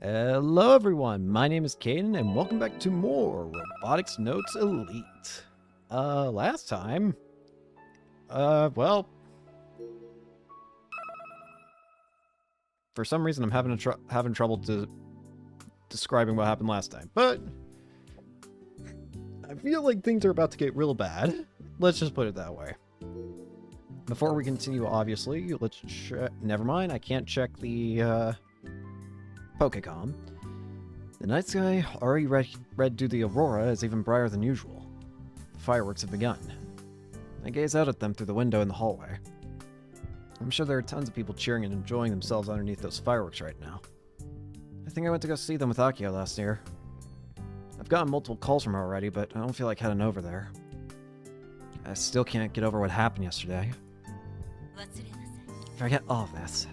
Hello everyone, my name is Caden and welcome back to more Robotics Notes Elite. Last time, well, for some reason I'm having trouble describing what happened last time, but I feel like things are about to get real bad. Let's just put it that way. Before we continue, obviously, let's check. Never mind, I can't check the, Pokecom. The night sky, already red due to the aurora, is even brighter than usual. The fireworks have begun. I gaze out at them through the window in the hallway. I'm sure there are tons of people cheering and enjoying themselves underneath those fireworks right now. I think I went to go see them with Akio last year. I've gotten multiple calls from her already, but I don't feel like heading over there. I still can't get over what happened yesterday. Forget all of this.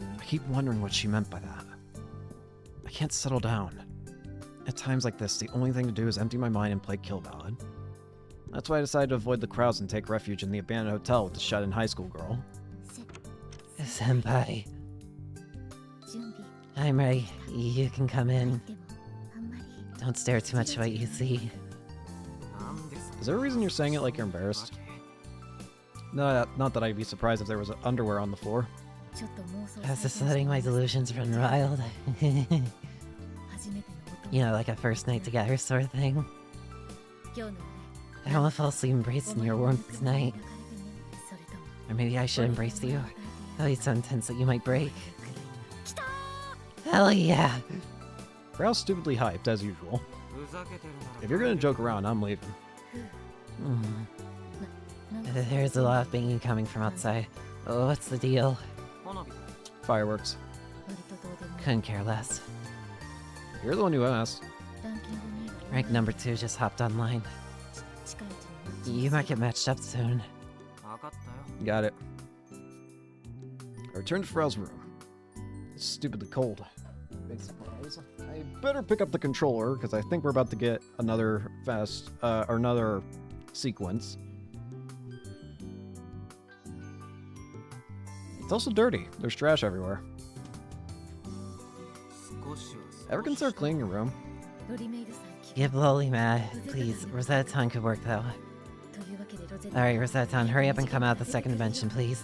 I keep wondering what she meant by that. I can't settle down. At times like this, the only thing to do is empty my mind and play Kill Ballad. That's why I decided to avoid the crowds and take refuge in the abandoned hotel with the shut-in high school girl. Senpai. I'm ready. You can come in. Don't stare too much at what you see. Is there a reason you're saying it like you're embarrassed? No, not that I'd be surprised if there was underwear on the floor. I was just letting my delusions run wild. You know, like a first night together sort of thing. I want to fall asleep embracing your warmth tonight. Or maybe I should embrace you. Oh, it's so intense that you might break. Hell yeah! Crowd's stupidly hyped, as usual. If you're gonna joke around, I'm leaving. There's a lot of banging coming from outside. Oh, what's the deal? Fireworks. Couldn't care less. You're the one who asked. Rank number 2 just hopped online. You might get matched up soon. Got it. I returned to Frau's room. It's stupidly cold. Big surprise. I better pick up the controller, because I think we're about to get another another sequence. It's also dirty. There's trash everywhere. Ever consider cleaning your room? Get lowly mad, please. Rosetta-tan could work though. Alright, Rosetta-tan, hurry up and come out the second dimension, please.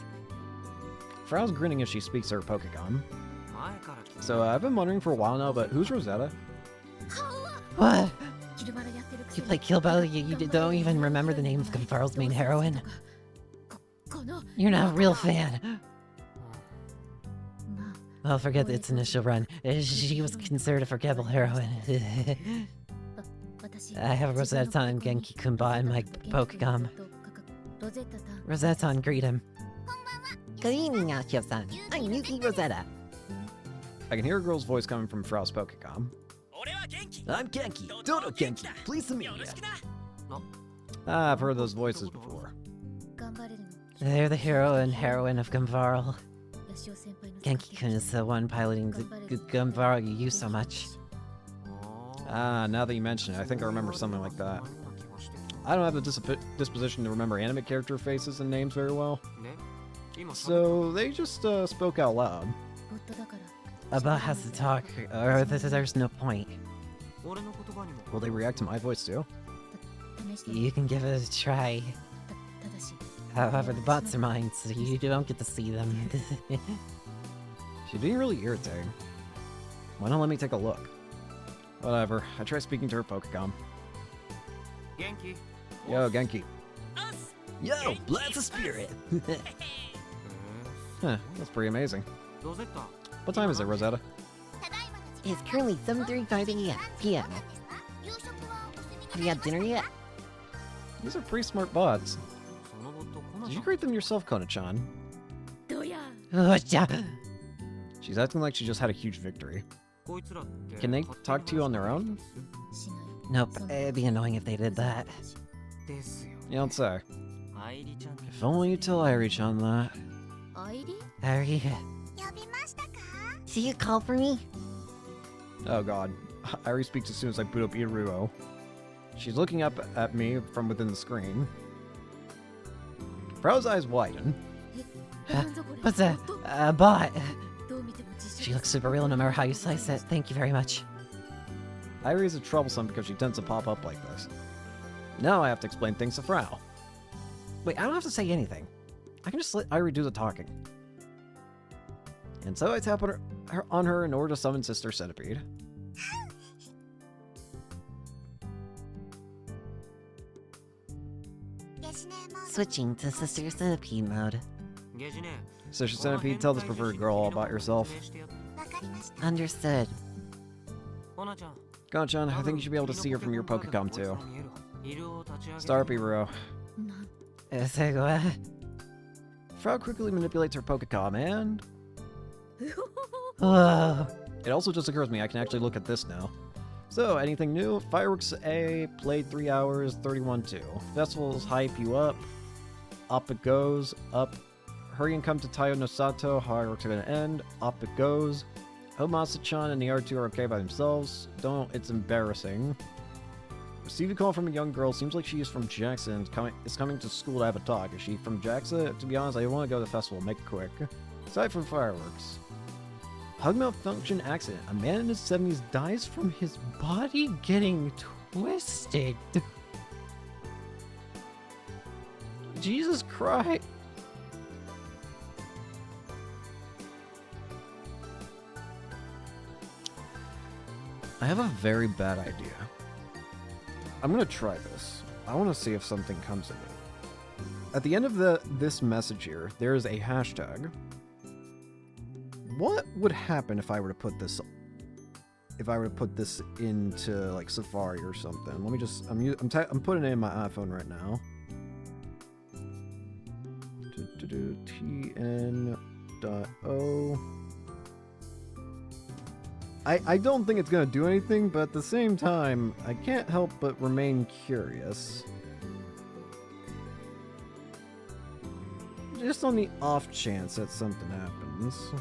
Frau's grinning as she speaks to her Pokecom. So I've been wondering for a while now, but who's Rosetta? What? You play Kill Ballad, you don't even remember the name of Gonfaro's main heroine? You're not a real fan. Well, forget its initial run. She was considered a forgettable heroine. I have Rosetta-tan and Genki-kun in my Pokecom. Rosetta-tan, greet him. Good evening, Akio-san. I'm Yuki Rosetta. I can hear a girl's voice coming from Frau's Pokecom. I'm Genki. Dodo Genki. Pleased to meet you. Ah, I've heard those voices before. They're the hero and heroine of Gonfaro. Genki-kun is the one piloting the Gonfaro you use so much. Ah, now that you mention it, I think I remember something like that. I don't have the disposition to remember anime character faces and names very well. So they just spoke out loud. About has to talk, or there's no point. Will they react to my voice too? You can give it a try. However, the bots are mine, so you don't get to see them. She's being really irritating. Why not let me take a look? Whatever, I try speaking to her Pokecom. Genki. Yo, Genki. Yo, blast the spirit! Huh, that's pretty amazing. What time is it, Rosetta? It's currently 7:35 p.m. Have you had dinner yet? These are pretty smart bots. Did you create them yourself, Kona-chan? She's acting like she just had a huge victory. Can they talk to you on their own? Nope, it'd be annoying if they did that. You don't say. If only you tell Airi-chan that. Ari? See you call for me? Oh god. Airi speaks as soon as I boot up Iruo. She's looking up at me from within the screen. Frau's eyes widen. What's that? A bot? She looks super real no matter how you slice it. Thank you very much. Iris is troublesome because she tends to pop up like this. Now I have to explain things to Frau. Wait, I don't have to say anything. I can just let Iris do the talking. And so I tap on her in order to summon Sister Centipede. Switching to Sister Centipede mode. Sister Centipede, tell this perverted girl all about yourself. Understood. Gon-chan, I think you should be able to see her from your Pokecom too. Star Hero. Frau quickly manipulates her Pokecom and... Whoa. It also just occurs to me I can actually look at this now. So, anything new? Fireworks A, played 3 hours, 31-2. Festivals hype you up. Up it goes, up. Hurry and come to Taiyo no Sato, fireworks are gonna end. Up it goes. Homasa-chan and the R2 are okay by themselves. Don't, it's embarrassing. Receive a call from a young girl, seems like she is from Jackson, is coming to school to have a talk. Is she from Jackson? To be honest, I want to go to the festival, make it quick. Aside from fireworks. Hug malfunction accident. A man in his 70s dies from his body getting twisted. Jesus Christ. I have a very bad idea. I'm gonna try this. I want to see if something comes of it. At the end of this message here, there is a hashtag. What would happen if I were to put this? If I were to put this into like Safari or something? Let me just. I'm putting it in my iPhone right now. TN.O. I don't think it's gonna do anything, but at the same time, I can't help but remain curious. Just on the off chance that something happens.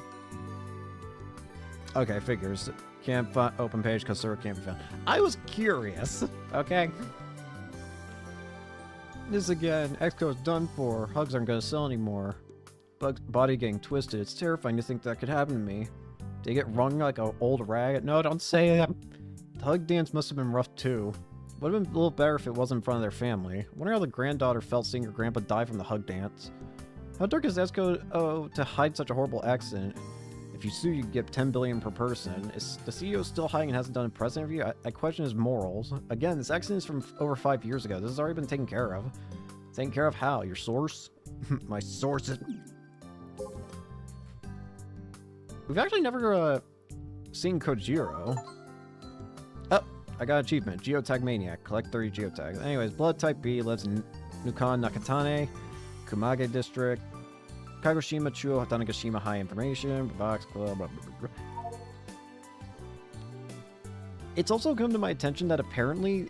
Okay, figures. Can't find open page because server can't be found. I was curious, okay? This again, Exco is done for. Hugs aren't gonna sell anymore. Bug's body getting twisted. It's terrifying to think that could happen to me. Did he get wrung like an old rag? No, don't say that. The hug dance must have been rough too. Would have been a little better if it wasn't in front of their family. Wonder how the granddaughter felt seeing her grandpa die from the hug dance. How dark is Esco to hide such a horrible accident? If you sue, you get 10 billion per person. Is the CEO still hiding and hasn't done a press interview? I question his morals. Again, this accident is from over 5 years ago. This has already been taken care of. Taken care of how? Your source? My sources. We've actually never seen Kojiro. Oh, I got an achievement. Geotag Maniac. Collect 30 geotags. Anyways, Blood Type B lives in Nukan Nakatane, Kumage District, Kagoshima Chuo Tanagashima High Information, Box Club, blah, blah, blah, blah. It's also come to my attention that apparently,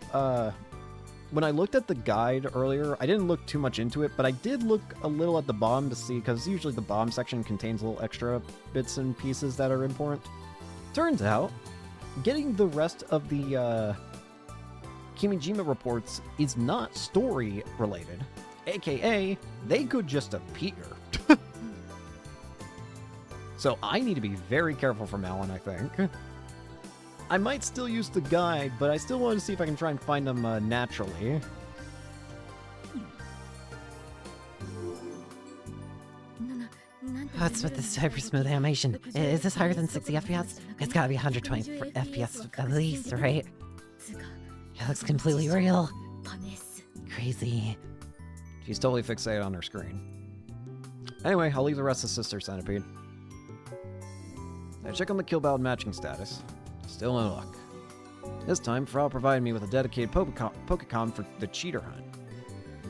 when I looked at the guide earlier, I didn't look too much into it, but I did look a little at the bomb to see, because usually the bomb section contains little extra bits and pieces that are important. Turns out, getting the rest of the Kimijima reports is not story related, aka they could just appear. So I need to be very careful from now on, I think. I might still use the guide, but I still want to see if I can try and find them naturally. What's with this hyper smooth animation? Is this higher than 60 FPS? It's gotta be 120 FPS at least, right? It looks completely real. Crazy. She's totally fixated on her screen. Anyway, I'll leave the rest of Sister Centipede. Now check on the kill battle matching status. Still no luck. This time, Frau provided me with a dedicated Pokecom for the cheater hunt.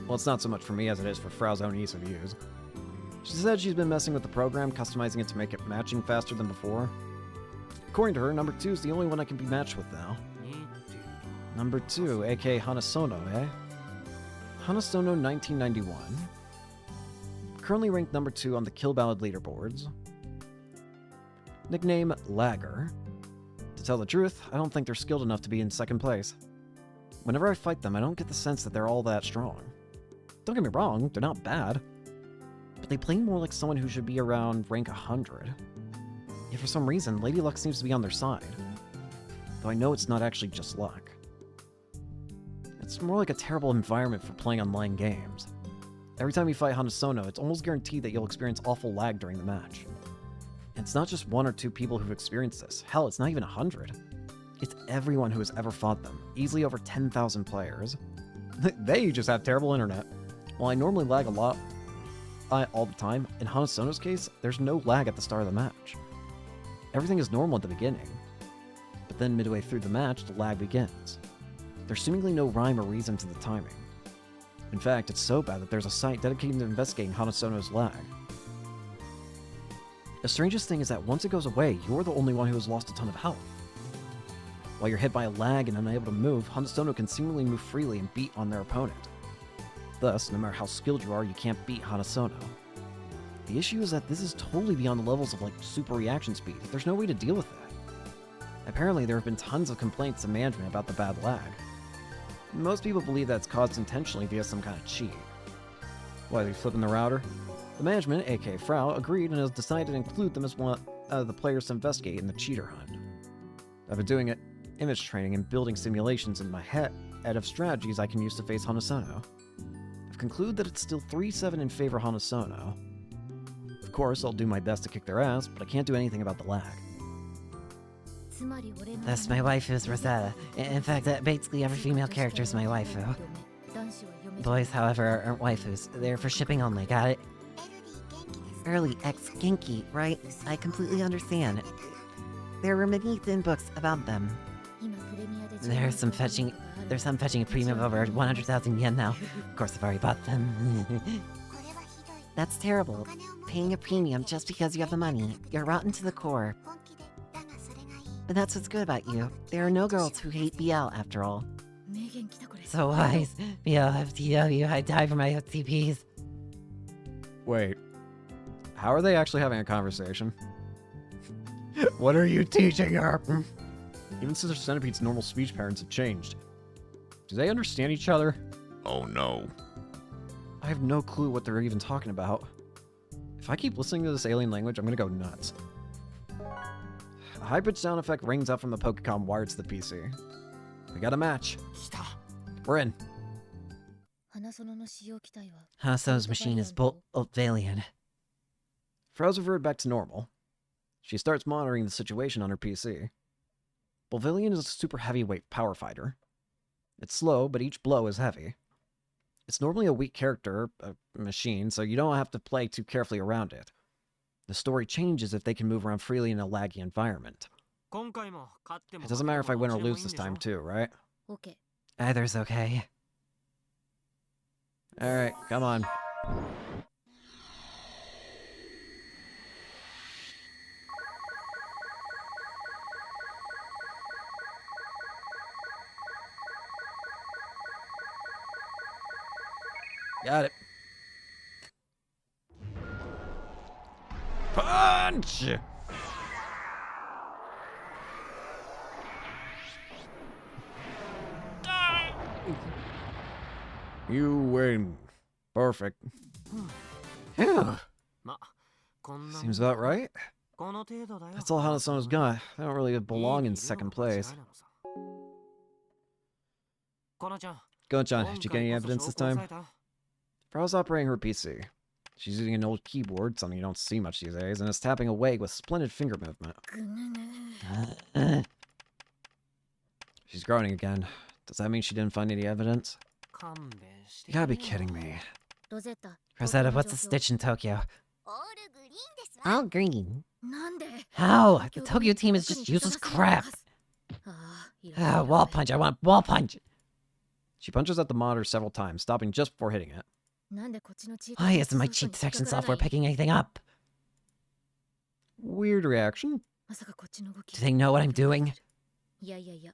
Well, it's not so much for me as it is for Frau's own ease of use. She said she's been messing with the program, customizing it to make it matching faster than before. According to her, number 2 is the only one I can be matched with now. Number 2, aka Hanasono, eh? Hanasono 1991. Currently ranked number 2 on the Kill Ballad leaderboards. Nickname Lagger. To tell the truth, I don't think they're skilled enough to be in second place. Whenever I fight them, I don't get the sense that they're all that strong. Don't get me wrong, they're not bad. But they play more like someone who should be around rank 100. Yet for some reason, Lady Luck seems to be on their side. Though I know it's not actually just luck. It's more like a terrible environment for playing online games. Every time you fight Hanasono, it's almost guaranteed that you'll experience awful lag during the match. And it's not just 1 or 2 people who've experienced this. Hell, it's not even 100. It's everyone who has ever fought them. Easily over 10,000 players. They just have terrible internet. While I normally lag a lot all the time, in Hanasono's case, there's no lag at the start of the match. Everything is normal at the beginning. But then midway through the match, the lag begins. There's seemingly no rhyme or reason to the timing. In fact, it's so bad that there's a site dedicated to investigating Hanasono's lag. The strangest thing is that once it goes away, you're the only one who has lost a ton of health. While you're hit by a lag and unable to move, Hanasono can seemingly move freely and beat on their opponent. Thus, no matter how skilled you are, you can't beat Hanasono. The issue is that this is totally beyond the levels of, like, super reaction speed. There's no way to deal with that. Apparently, there have been tons of complaints to management about the bad lag. Most people believe that it's caused intentionally via some kind of cheat. Why, are they flipping the router? The management, aka Frau, agreed and has decided to include them as one of the players to investigate in the cheater hunt. I've been doing image training and building simulations in my head of strategies I can use to face Hanasono. I've concluded that it's still 3-7 in favor of Hanasono. Of course, I'll do my best to kick their ass, but I can't do anything about the lag. That's my waifu's Rosetta. In fact, basically every female character is my waifu. Boys, however, aren't waifus. They're for shipping only, got it? Early X Genki, right? I completely understand. There were many thin books about them. There's some fetching a premium of over 100,000 yen now. Of course, I've already bought them. That's terrible. Paying a premium just because you have the money. You're rotten to the core. But that's what's good about you. There are no girls who hate BL after all. So wise. BL, FTW, I die for my FTPs. Wait. How are they actually having a conversation? What are you teaching her? Even Sister Centipede's normal speech patterns have changed. Do they understand each other? Oh no. I have no clue what they're even talking about. If I keep listening to this alien language, I'm gonna go nuts. A high-pitched sound effect rings out from the Pokecom wired to the PC. We got a match. We're in. Hanasono's machine is Boltvalian. Frau's reverted back to normal. She starts monitoring the situation on her PC. Boltvalian is a super heavyweight power fighter. It's slow, but each blow is heavy. It's normally a weak character, a machine, so you don't have to play too carefully around it. The story changes if they can move around freely in a laggy environment. It doesn't matter if I win or lose this time too, right? Either's okay. Alright, come on. Got it. Punch! You win. Perfect. Yeah. Seems about right. That's all Hanasono's got. They don't really belong in second place. Gonchan, did you get any evidence this time? Frau's operating her PC. She's using an old keyboard, something you don't see much these days, and is tapping away with splendid finger movement. She's groaning again. Does that mean she didn't find any evidence? You gotta be kidding me. Rosetta, what's the stitch in Tokyo? All green. How? The Tokyo team is just useless crap. Wall punch, I want wall punch. She punches at the monitor several times, stopping just before hitting it. Why isn't my cheat detection software picking anything up? Weird reaction. Do they know what I'm doing?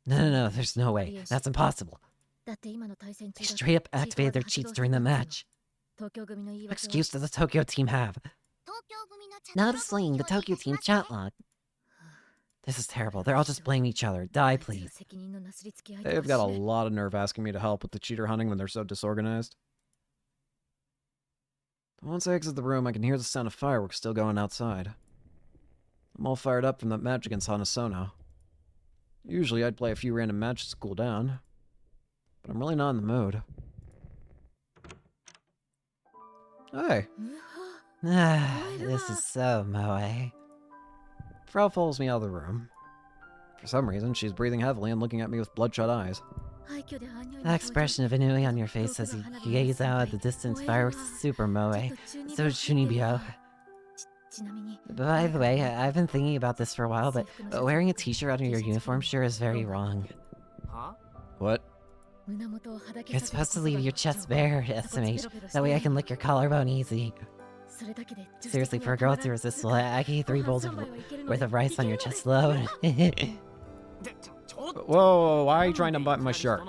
No, there's no way. That's impossible. They straight up activated their cheats during the match. What excuse does the Tokyo team have? Not displaying the Tokyo team's chat log. This is terrible. They're all just blaming each other. Die, please. They've got a lot of nerve asking me to help with the cheater hunting when they're so disorganized. Once I exit the room, I can hear the sound of fireworks still going outside. I'm all fired up from that match against Hanasono. Usually I'd play a few random matches to cool down, but I'm really not in the mood. Hey. This is so moe. Frau follows me out of the room. For some reason, she's breathing heavily and looking at me with bloodshot eyes. The expression of ennui on your face as you gaze out at the distant fireworks is super moe. So chunibyo. By the way, I've been thinking about this for a while, but wearing a t-shirt under your uniform sure is very wrong. Huh? What? You're supposed to leave your chest bare, estimate. That way I can lick your collarbone easy. Seriously, for a girl to resist, I can eat 3 bowls worth of rice on your chest alone. Whoa, why are you trying to button my shirt?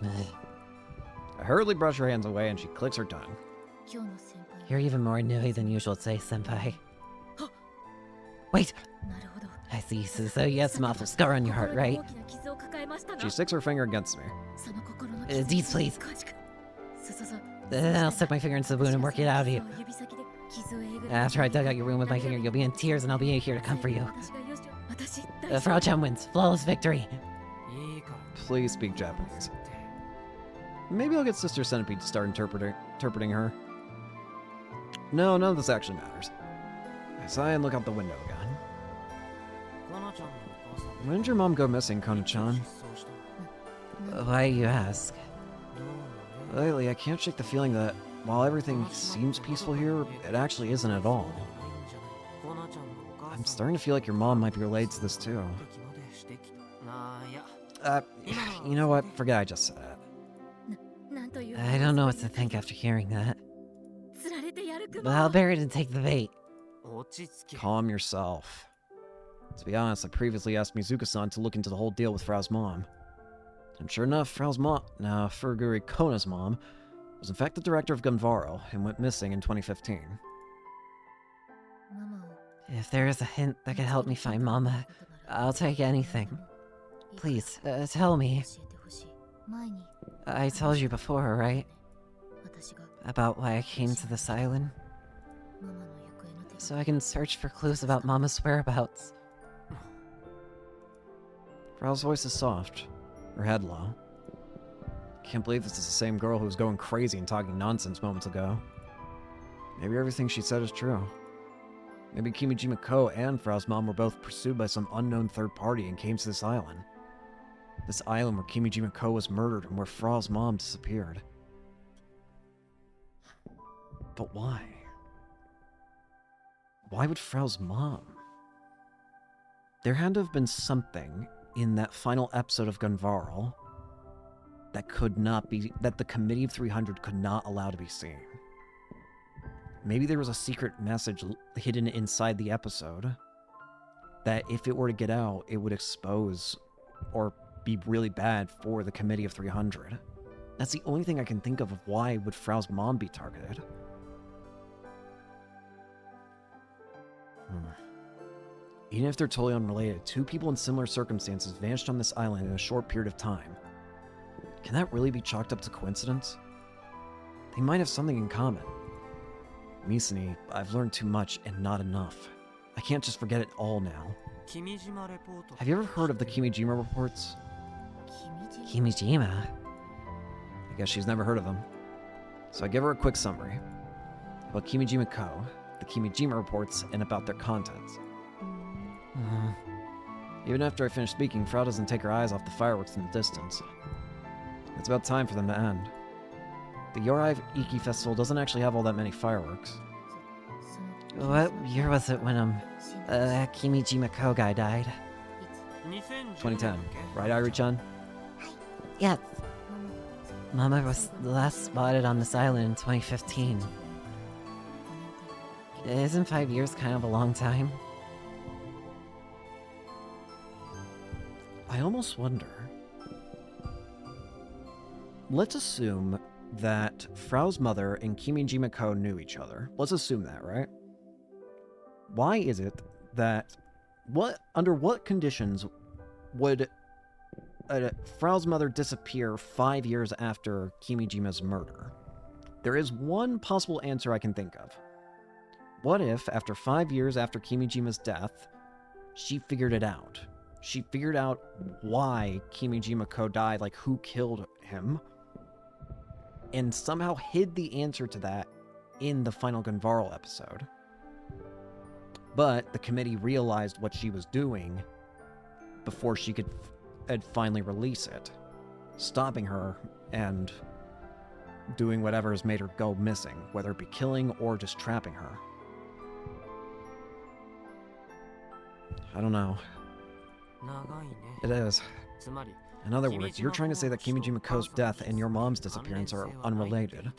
I hurriedly brush her hands away and she clicks her tongue. You're even more ennui than usual today, senpai. Wait! I see, so you have some awful scar on your heart, right? She sticks her finger against me. Deeds, please. Then I'll stick my finger into the wound and work it out of you. After I dug out your wound with my finger, you'll be in tears and I'll be here to comfort you. Frau-chan wins. Flawless victory. Please speak Japanese. Maybe I'll get Sister Centipede to start interpreting her. No, none of this actually matters. I sigh and look out the window again. When did your mom go missing, Kono-chan? Why you ask? Lately, I can't shake the feeling that while everything seems peaceful here, it actually isn't at all. I'm starting to feel like your mom might be related to this too. You know what? Forget I just said it. I don't know what to think after hearing that. But I'll bear it and take the bait. Calm yourself. To be honest, I previously asked Mizuka-san to look into the whole deal with Frau's mom. And sure enough, Frau's mom, Furuguri Kona's mom, was in fact the director of Gunvaro and went missing in 2015. If there is a hint that could help me find Mama, I'll take anything. Please, tell me. I told you before, right? About why I came to this island? So I can search for clues about Mama's whereabouts. Frau's voice is soft, her head low. Can't believe this is the same girl who was going crazy and talking nonsense moments ago. Maybe everything she said is true. Maybe Kimijima Ko and Frau's mom were both pursued by some unknown third party and came to this island. This island where Kimijima Ko was murdered and where Frau's mom disappeared. But why? Why would Frau's mom? There had to have been something in that final episode of Gunvarl that could not be, that the Committee of 300 could not allow to be seen. Maybe there was a secret message hidden inside the episode that if it were to get out, it would expose or be really bad for the Committee of 300. That's the only thing I can think of why would Frau's mom be targeted. Even if they're totally unrelated, 2 people in similar circumstances vanished on this island in a short period of time. Can that really be chalked up to coincidence? They might have something in common. Misani, I've learned too much and not enough. I can't just forget it all now. Have you ever heard of the Kimijima reports? Kimijima? I guess she's never heard of them. So I give her a quick summary about Kimijima Ko, the Kimijima reports, and about their contents. Even after I finish speaking, Frau doesn't take her eyes off the fireworks in the distance. It's about time for them to end. The Yorai Iki Festival doesn't actually have all that many fireworks. What year was it when Kimijima Ko guy died? 2010, right, Irie-chan? Yes. Mama was last spotted on this island in 2015. Isn't 5 years kind of a long time? I almost wonder. Let's assume that Frau's mother and Kimijima Ko knew each other. Let's assume that, right? Why is it that... under what conditions would Frau's mother disappear 5 years after Kimijima's murder? There is one possible answer I can think of. What if, after 5 years after Kimijima's death, she figured it out? She figured out why Kimijima-ko died, like who killed him, and somehow hid the answer to that in the final Gunvarl episode. But the committee realized what she was doing before she could finally release it, stopping her and doing whatever has made her go missing, whether it be killing or just trapping her. I don't know. It is. In other words, you're trying to say that Kimijima-ko's death and your mom's disappearance are unrelated.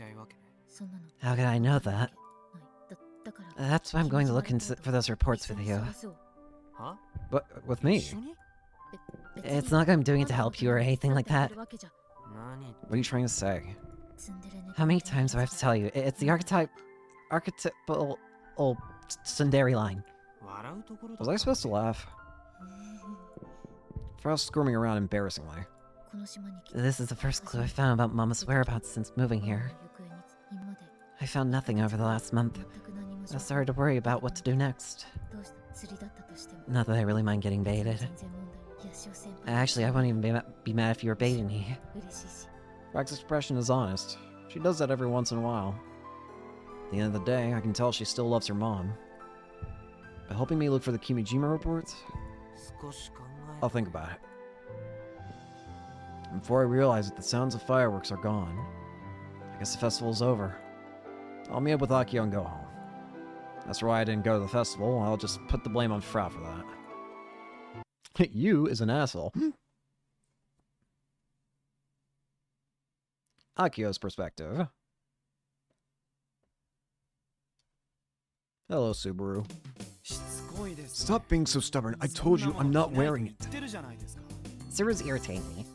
How could I know that? That's why I'm going to look for those reports with you. But with me? It's not like I'm doing it to help you or anything like that. What are you trying to say? How many times do I have to tell you? It's the archetypal tsundere line. Was I supposed to laugh? For us squirming around embarrassingly. This is the first clue I found about Mama's whereabouts since moving here. I found nothing over the last month. I started to worry about what to do next. Not that I really mind getting baited. Actually, I wouldn't even be mad if you were baiting me. Rack's expression is honest. She does that every once in a while. At the end of the day, I can tell she still loves her mom. By helping me look for the Kimijima reports, I'll think about it. And before I realize it, the sounds of fireworks are gone. I guess the festival's over. I'll meet up with Akio and go home. That's why I didn't go to the festival. I'll just put the blame on Frau for that. You is an asshole. Akio's perspective. Hello, Subaru. Stop being so stubborn. I told you I'm not wearing it. Subaru's irritating me.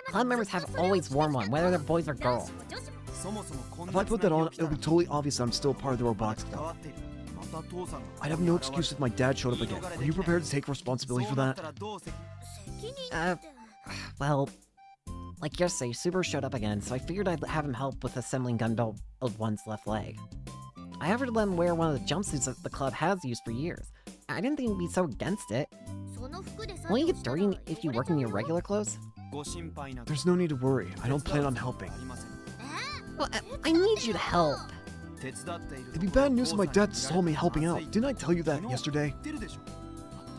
Club members have always worn one, whether they're boys or girls. If I put that on, it'll be totally obvious that I'm still part of the Robotics club. I'd have no excuse if my dad showed up again. Are you prepared to take responsibility for that? Well, like yesterday, Subaru showed up again, so I figured I'd have him help with assembling Gunbelt of one's left leg. I offered to let him wear one of the jumpsuits that the club has used for years. I didn't think he'd be so against it. Won't you get dirty if you work in your regular clothes? There's no need to worry. I don't plan on helping. Well, I need you to help. It'd be bad news if my dad saw me helping out. Didn't I tell you that yesterday?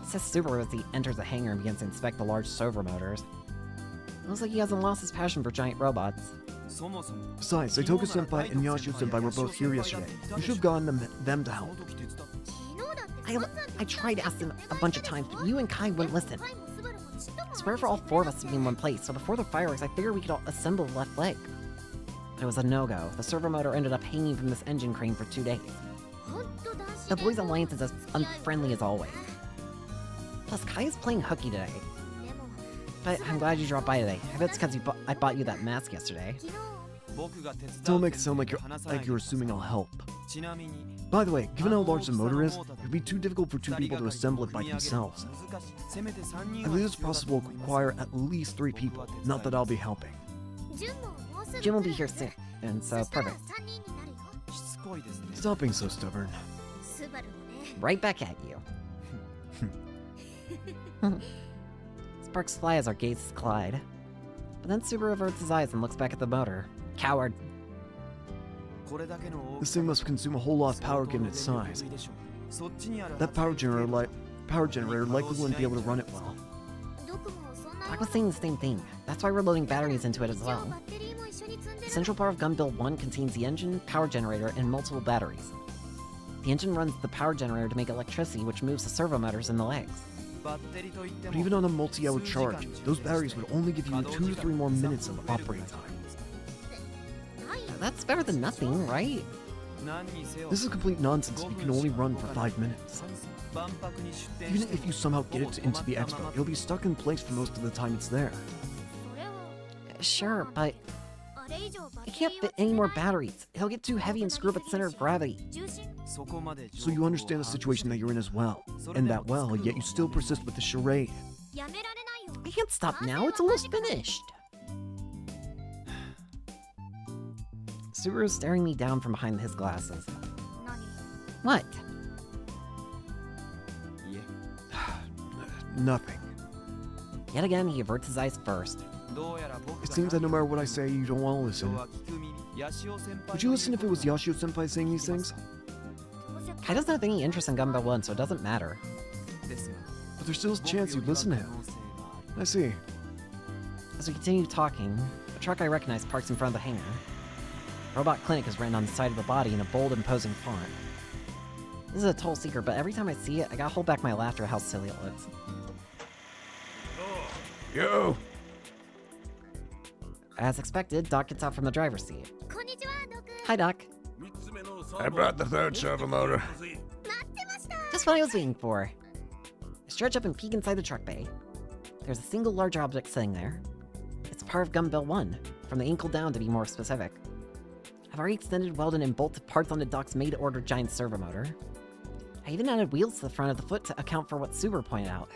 Says Subaru as he enters the hangar and begins to inspect the large servo motors. Looks like he hasn't lost his passion for giant robots. Besides, Saitoku-senpai and Yashio-senpai were both here yesterday. You should have gotten them to help. I tried asking a bunch of times, but you and Kai wouldn't listen. It's rare for all four of us to be in one place, so before the fireworks, I figured we could all assemble the left leg. It was a no-go. The servo motor ended up hanging from this engine crane for 2 days. The Boys Alliance is as unfriendly as always. Plus, Kai is playing hooky today. But I'm glad you dropped by today. I bet it's because I bought you that mask yesterday. Don't make it sound like you're assuming I'll help. By the way, given how large the motor is, it would be too difficult for 2 people to assemble it by themselves. I believe this process will require at least 3 people, not that I'll be helping. Jim will be here soon, and so perfect. Stop being so stubborn. Right back at you. Sparks fly as our gazes collide. But then Subaru averts his eyes and looks back at the motor. Coward. This thing must consume a whole lot of power given its size. That power generator likely wouldn't be able to run it well. Doc was saying the same thing. That's why we're loading batteries into it as well. The central part of Gun Build 1 contains the engine, power generator, and multiple batteries. The engine runs the power generator to make electricity, which moves the servo motors in the legs. But even on a multi-hour charge, those batteries would only give you 2 to 3 more minutes of operating time. That's better than nothing, right? This is complete nonsense if you can only run for 5 minutes. Even if you somehow get it into the expo, it'll be stuck in place for most of the time it's there. Sure, but I can't fit any more batteries. It'll get too heavy and screw up its center of gravity. So you understand the situation that you're in as well. And that well, yet you still persist with the charade. I can't stop now, it's almost finished. Subaru's staring me down from behind his glasses. What? Nothing. Yet again, he averts his eyes first. It seems that no matter what I say, you don't want to listen. Would you listen if it was Yashio-senpai saying these things? Kai doesn't have any interest in Gumball 1, so it doesn't matter. But there's still a chance you'd listen to him. I see. As we continue talking, a truck I recognize parks in front of the hangar. Robot Clinic is written on the side of the body in a bold, imposing font. This is a total secret, but every time I see it, I gotta hold back my laughter at how silly it looks. Yo! As expected, Doc gets out from the driver's seat. Hi, Doc. I brought the third servo motor. Just what I was waiting for. I stretch up and peek inside the truck bay. There's a single large object sitting there. It's part of Gumball 1, from the ankle down to be more specific. I've already extended, welded, and bolted parts onto Doc's made-to-order giant servo motor. I even added wheels to the front of the foot to account for what Subaru pointed out.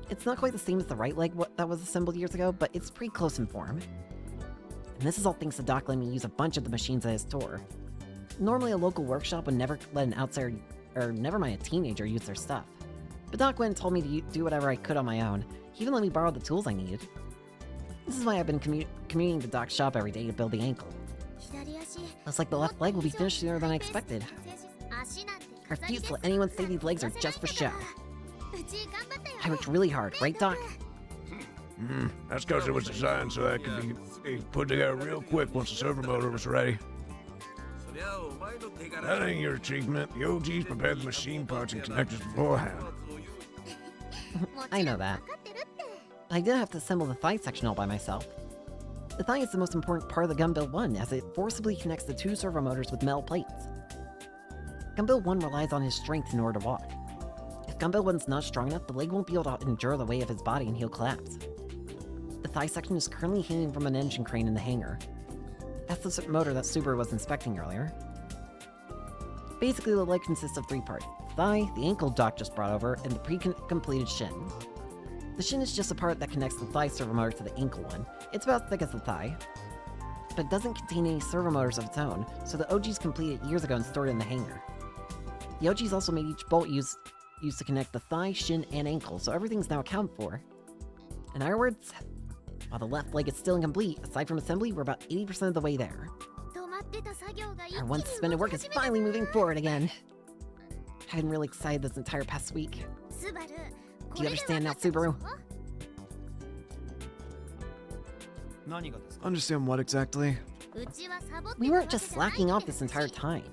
It's not quite the same as the right leg that was assembled years ago, but it's pretty close in form. And this is all thanks to Doc letting me use a bunch of the machines at his store. Normally a local workshop would never let an outsider, or never mind a teenager, use their stuff. But Doc went and told me to do whatever I could on my own. He even let me borrow the tools I needed. This is why I've been commuting to Doc's shop every day to build the ankle. Looks like the left leg will be finished sooner than I expected. I refuse to let anyone say these legs are just for show. I worked really hard, right, Doc? That's because it was designed so that it could be put together real quick once the servo motor was ready. That ain't your achievement. The OGs prepared the machine parts and connectors beforehand. I know that. But I did have to assemble the thigh section all by myself. The thigh is the most important part of the Gumball 1, as it forcibly connects the two servo motors with metal plates. Gumball 1 relies on his strength in order to walk. If Gumball 1's not strong enough, the leg won't be able to endure the weight of his body and he'll collapse. The thigh section is currently hanging from an engine crane in the hangar. That's the motor that Subaru was inspecting earlier. Basically, the leg consists of three parts: the thigh, the ankle Doc just brought over, and the pre-completed shin. The shin is just a part that connects the thigh servo motor to the ankle one. It's about as thick as the thigh. But it doesn't contain any servo motors of its own, so the OGs completed it years ago and stored it in the hangar. The OGs also made each bolt used to connect the thigh, shin, and ankle, so everything's now accounted for. In other words, while the left leg is still incomplete, aside from assembly, we're about 80% of the way there. Our once suspended work is finally moving forward again. I've been really excited this entire past week. Do you understand now, Subaru? Understand what exactly? We weren't just slacking off this entire time.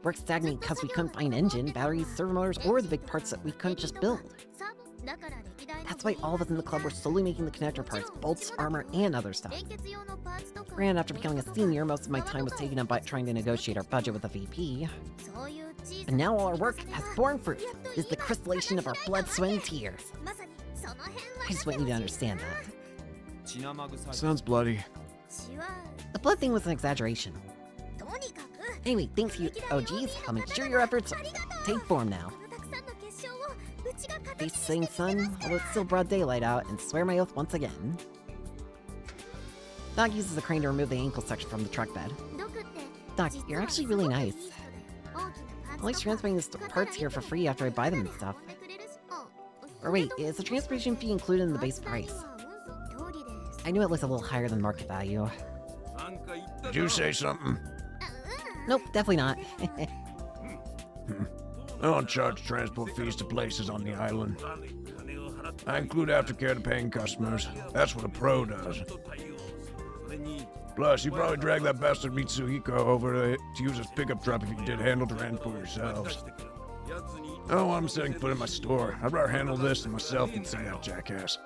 Work stagnated because we couldn't find engine, batteries, servo motors, or the big parts that we couldn't just build. That's why all of us in the club were slowly making the connector parts, bolts, armor, and other stuff. Granted, after becoming a senior, most of my time was taken up by trying to negotiate our budget with the VP. And now all our work has borne fruit, is the crystallization of our blood, sweat, and tears. I just want you to understand that. Sounds bloody. The blood thing was an exaggeration. Anyway, thanks you OGs, I'll make sure your efforts take form now. Face the setting sun, although it's still broad daylight out, and swear my oath once again. Doc uses the crane to remove the ankle section from the truck bed. Doc, you're actually really nice. I like transferring the parts here for free after I buy them and stuff. Or wait, is the transportation fee included in the base price? I knew it was a little higher than market value. Did you say something? Nope, definitely not. I don't charge transport fees to places on the island. I include aftercare to paying customers. That's what a pro does. Plus, you probably dragged that bastard Mitsuhiko over to use his pickup truck if you did handle transport yourselves. Oh, I'm setting foot in my store. I'd rather handle this than myself than say that jackass.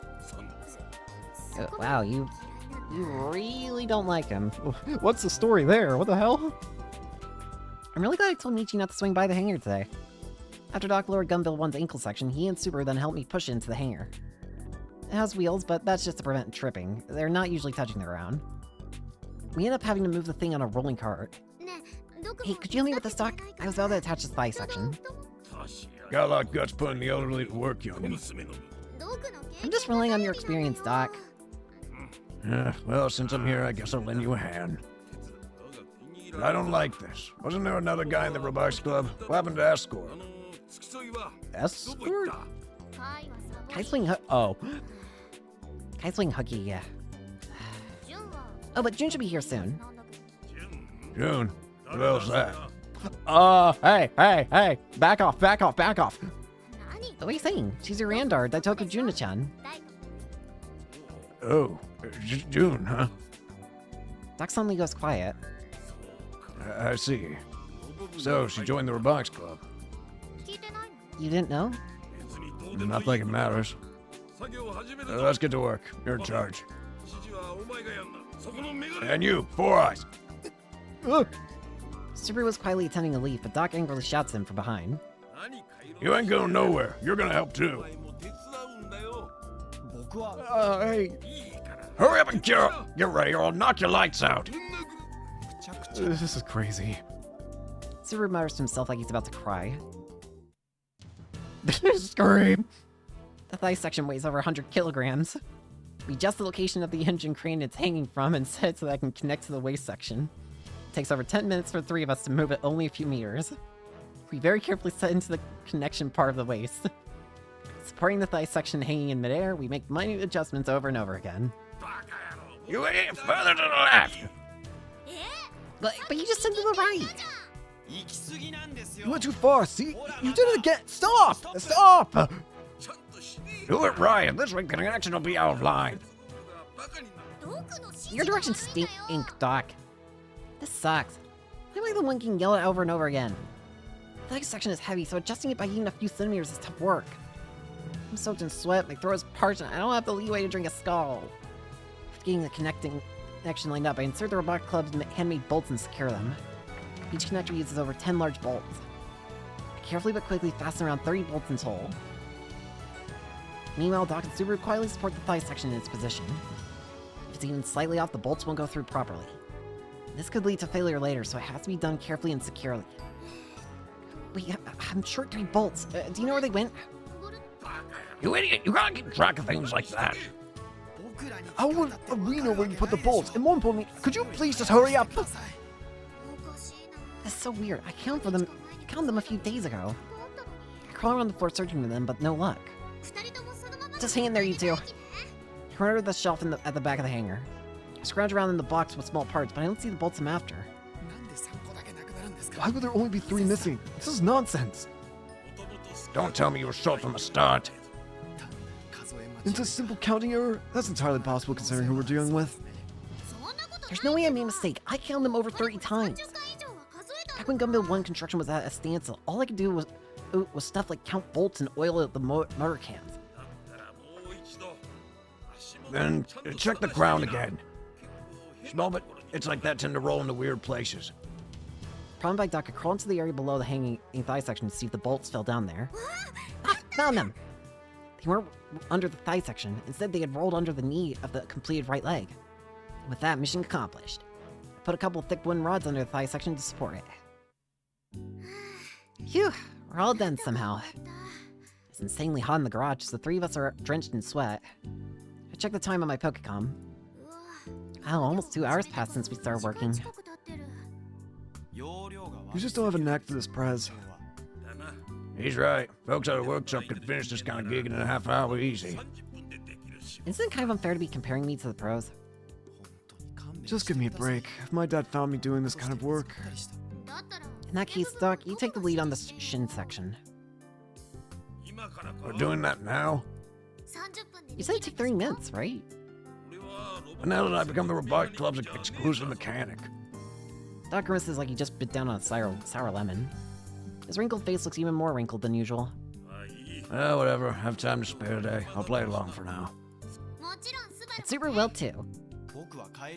Wow, you really don't like him. What's the story there? What the hell? I'm really glad I told Michi not to swing by the hangar today. After Doc lowered Gumball 1's ankle section, he and Subaru then helped me push it into the hangar. It has wheels, but that's just to prevent tripping. They're not usually touching the ground. We end up having to move the thing on a rolling cart. Hey, could you help me with this, Doc? I was about to attach the thigh section. Got a lot of guts putting the elderly to work, youngin'. I'm just relying on your experience, Doc. Well, since I'm here, I guess I'll lend you a hand. I don't like this. Wasn't there another guy in the Robotics Club? What happened to Escort? Escort? Oh. Kaisling Hooky, yeah. Oh, but June should be here soon. June? What the hell's that? Hey. Back off. What are you saying? She's your Randar, Daitoku Juna-chan. Oh, June, huh? Doc suddenly goes quiet. I see. So, she joined the Robotics Club. You didn't know? Not like it matters. Let's get to work. You're in charge. And you, Four Eyes. Subaru was quietly attending a leaf, but Doc angrily shouts at him from behind. You ain't going nowhere. You're gonna help too. Hey. Hurry up and get ready, or I'll knock your lights out. This is crazy. Subaru mutters to himself like he's about to cry. Scream. The thigh section weighs over 100 kilograms. We adjust the location of the engine crane it's hanging from and set it so that I can connect to the waist section. It takes over 10 minutes for the three of us to move it only a few meters. We very carefully set into the connection part of the waist. Supporting the thigh section hanging in midair, we make minute adjustments over and over again. You idiot, further to the left. But you just said to the right! You went too far, see? You did it again! Stop! Do it right, this way the connection will be out of line. Your directions stink, Doc. This sucks. Why am I the one getting yelled at over and over again? The thigh section is heavy, so adjusting it by even a few centimeters is tough work. I'm soaked in sweat, my throat is parched, and I don't have the leeway to drink a skull. After getting the connection lined up, I insert the Robotic Club's handmade bolts and secure them. Each connector uses over 10 large bolts. I carefully but quickly fasten around 30 bolts in total. Meanwhile, Doc and Subaru quietly support the thigh section in its position. If it's even slightly off, the bolts won't go through properly. This could lead to failure later, so it has to be done carefully and securely. Wait, I'm short 3 bolts. Do you know where they went? You idiot, you gotta keep track of things like that. I want we know where you put the bolts, and more importantly, could you please just hurry up? That's so weird. I counted them a few days ago. I crawl around the floor searching for them, but no luck. Just hang in there, you two. I run under the shelf at the back of the hangar. I scrounge around in the box with small parts, but I don't see the bolts I'm after. Why would there only be 3 missing? This is nonsense. Don't tell me you were short from the start. It's a simple counting error? That's entirely possible considering who we're dealing with. There's no way I made a mistake. I counted them over 30 times. Back when Gunbuild 1 construction was at a standstill, all I could do was stuff like count bolts and oil at the motor cans. Then check the ground again. Small, but it's like that tend to roll into weird places. Problem by Doc, I crawl into the area below the hanging thigh section to see if the bolts fell down there. Ah, found them! They weren't under the thigh section. Instead, they had rolled under the knee of the completed right leg. With that, mission accomplished. I put a couple of thick wooden rods under the thigh section to support it. Phew, we're all done somehow. It's insanely hot in the garage, so the 3 of us are drenched in sweat. I checked the time on my Pokecom. Wow, almost 2 hours passed since we started working. You just don't have a knack for this, Prez. He's right. Folks at the workshop could finish this kind of gig in a half hour easy. Isn't it kind of unfair to be comparing me to the pros? Just give me a break. If my dad found me doing this kind of work. In that case, Doc, you take the lead on the shin section. We're doing that now? You said it'd take 30 minutes, right? And now that I've become the Robotics Club's exclusive mechanic. Doc grimaces like he just bit down on a sour lemon. His wrinkled face looks even more wrinkled than usual. Whatever. Have time to spare today. I'll play along for now. It's super well, too.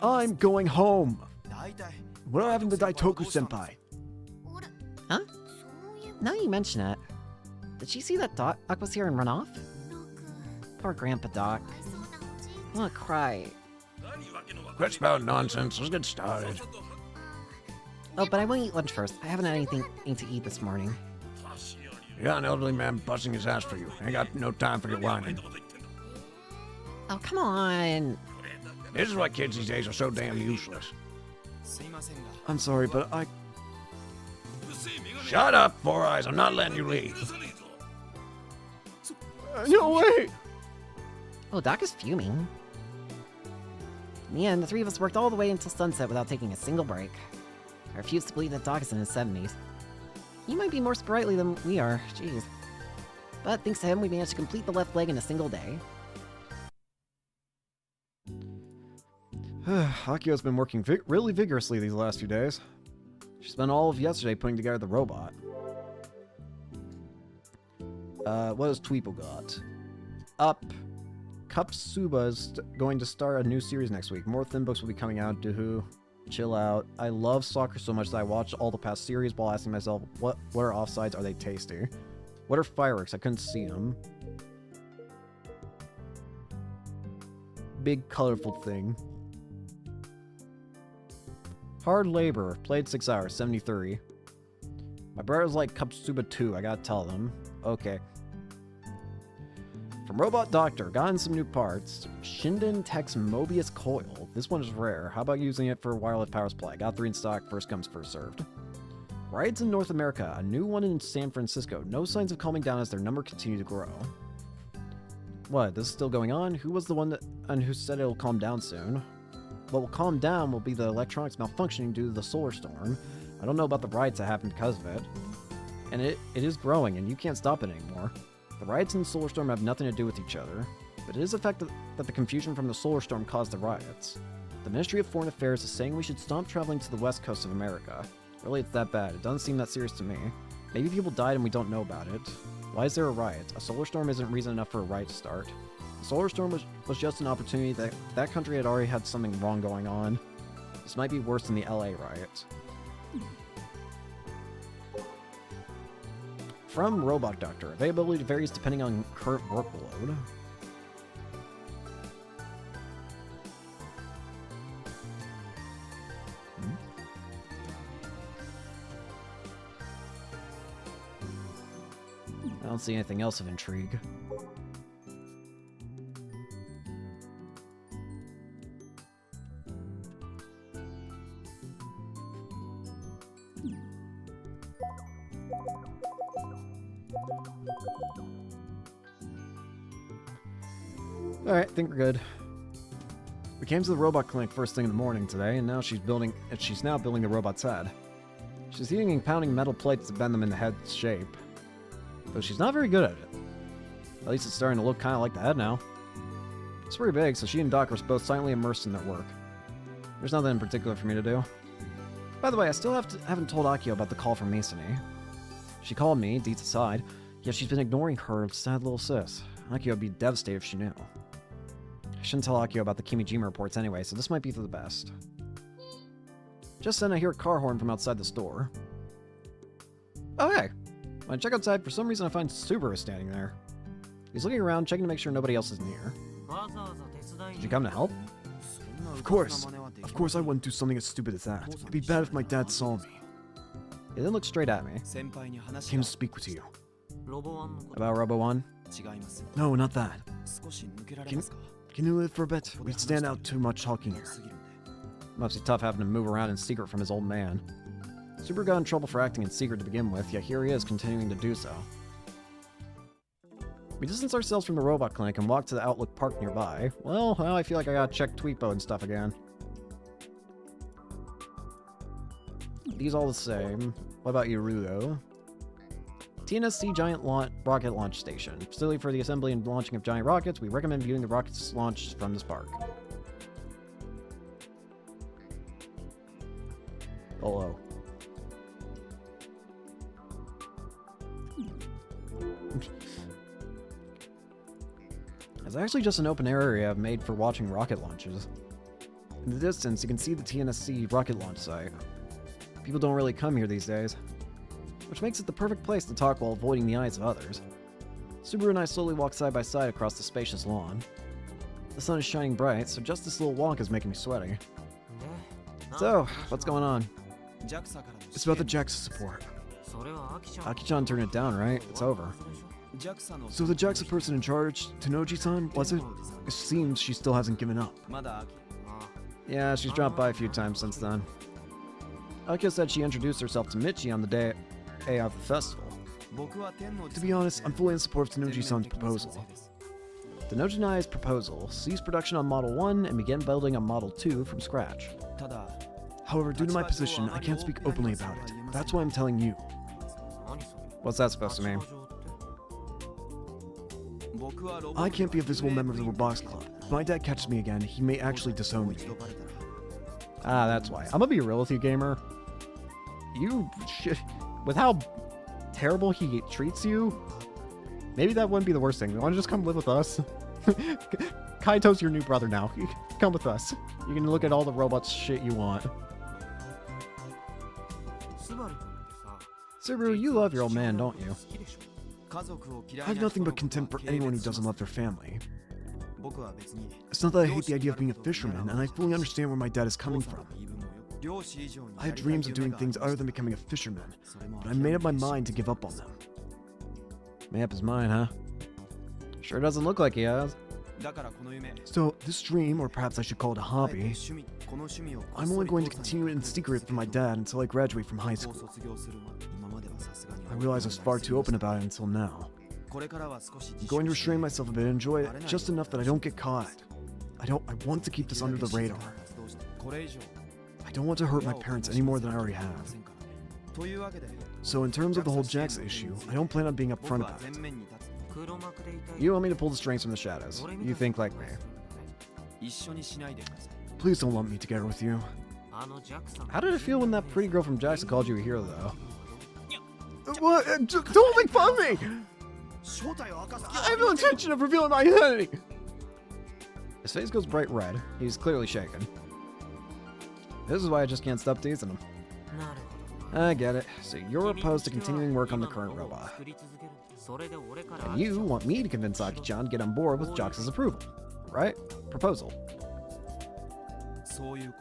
I'm going home. What happened to Daitoku-senpai? Huh? Now you mention it. Did she see that Doc was here and run off? Poor Grandpa Doc. I wanna cry. Quit spouting nonsense. Let's get started. Oh, but I want to eat lunch first. I haven't had anything to eat this morning. You got an elderly man busting his ass for you. Ain't got no time for your whining. Oh, come on. This is why kids these days are so damn useless. I'm sorry, but I... Shut up, Four Eyes. I'm not letting you leave. No way! Oh, Doc is fuming. In the end, the three of us worked all the way until sunset without taking a single break. I refuse to believe that Doc is in his 70s. He might be more sprightly than we are, jeez. But thanks to him, we managed to complete the left leg in a single day. Akio's been working really vigorously these last few days. She spent all of yesterday putting together the robot. What has Tweeple got? Up. Cupsuba's going to start a new series next week. More thin books will be coming out. Doohoo. Chill out. I love soccer so much that I watched all the past series while asking myself, what are offsides? Are they tasty? What are fireworks? I couldn't see them. Big colorful thing. Hard labor. Played 6 hours. 73. My brother's like Cupsuba 2. I gotta tell them. Okay. From Robot Doctor, gotten some new parts. Shinden Tech's Mobius Coil. This one is rare. How about using it for wireless power supply? Got 3 in stock. First comes, first served. Riots in North America. A new one in San Francisco. No signs of calming down as their number continue to grow. What? This is still going on? Who was the one who said it'll calm down soon? What will calm down will be the electronics malfunctioning due to the solar storm. I don't know about the riots that happened because of it. And it is growing, and you can't stop it anymore. The riots and the solar storm have nothing to do with each other, but it is a fact that the confusion from the solar storm caused the riots. The Ministry of Foreign Affairs is saying we should stop traveling to the west coast of America. Really, it's that bad. It doesn't seem that serious to me. Maybe people died and we don't know about it. Why is there a riot? A solar storm isn't reason enough for a riot to start. The solar storm was just an opportunity that country had already had something wrong going on. This might be worse than the LA riots. From Robot Doctor, availability varies depending on current workload. I don't see anything else of intrigue. Alright, think we're good. We came to the robot clinic first thing in the morning today, and now she's now building the robot's head. She's heating and pounding metal plates to bend them in the head's shape. Though she's not very good at it. At least it's starting to look kind of like the head now. It's pretty big, so she and Doc are both silently immersed in their work. There's nothing in particular for me to do. By the way, I still haven't told Akio about the call from Misani. She called me, Deets aside, yet she's been ignoring her sad little sis. Akio would be devastated if she knew. I shouldn't tell Akio about the Kimijima reports anyway, so this might be for the best. Just then I hear a car horn from outside the store. Oh hey! When I check outside, for some reason I find Subaru standing there. He's looking around, checking to make sure nobody else is near. Did you come to help? Of course I wouldn't do something as stupid as that. It'd be bad if my dad saw me. He then looked straight at me. Came to speak with you. About Robo 1? No, not that. Can you live for a bit? We'd stand out too much talking here. Must be tough having to move around in secret from his old man. Subaru got in trouble for acting in secret to begin with, yet here he is continuing to do so. We distance ourselves from the robot clinic and walk to the Outlook Park nearby. Well, now I feel like I gotta check Tweepo and stuff again. These all the same. What about Yurudo? TNSC Giant Rocket Launch Station. Facility for the assembly and launching of giant rockets. We recommend viewing the rockets launched from this park. Hello. It's actually just an open area made for watching rocket launches. In the distance, you can see the TNSC rocket launch site. People don't really come here these days, which makes it the perfect place to talk while avoiding the eyes of others. Subaru and I slowly walk side by side across the spacious lawn. The sun is shining bright, so just this little walk is making me sweaty. So, what's going on? It's about the JAXA support. Aki-chan turned it down, right? It's over. So the JAXA person in charge, Tanoji-san, was it? It seems she still hasn't given up. Yeah, she's dropped by a few times since then. Akio said she introduced herself to Michi on the day of the festival. To be honest, I'm fully in support of Tenoji-san's proposal. Tenojinai's proposal: cease production on Model 1 and begin building on Model 2 from scratch. However, due to my position, I can't speak openly about it. That's why I'm telling you. What's that supposed to mean? I can't be a visible member of the Robotics Club. If my dad catches me again, he may actually disown me. Ah, that's why. I'm gonna be real with you, gamer. You should... With how terrible he treats you, maybe that wouldn't be the worst thing. You want to just come live with us? Kaito's your new brother now. Come with us. You can look at all the robots shit you want. Subaru, you love your old man, don't you? I have nothing but contempt for anyone who doesn't love their family. It's not that I hate the idea of being a fisherman, and I fully understand where my dad is coming from. I had dreams of doing things other than becoming a fisherman, but I made up my mind to give up on them. Made up his mind, huh? Sure doesn't look like he has. So, this dream, or perhaps I should call it a hobby, I'm only going to continue it in secret from my dad until I graduate from high school. I realize I was far too open about it until now. I'm going to restrain myself a bit and enjoy it just enough that I don't get caught. I want to keep this under the radar. I don't want to hurt my parents any more than I already have. So in terms of the whole Jax issue, I don't plan on being upfront about it. You want me to pull the strings from the shadows. You think like me. Please don't lump me together with you. How did it feel when that pretty girl from Jackson called you a hero, though? What? Don't make fun of me! I have no intention of revealing my identity! His face goes bright red. He's clearly shaken. This is why I just can't stop teasing him. I get it. So you're opposed to continuing work on the current robot. And you want me to convince Aki-chan to get on board with Jax's approval, right? Proposal.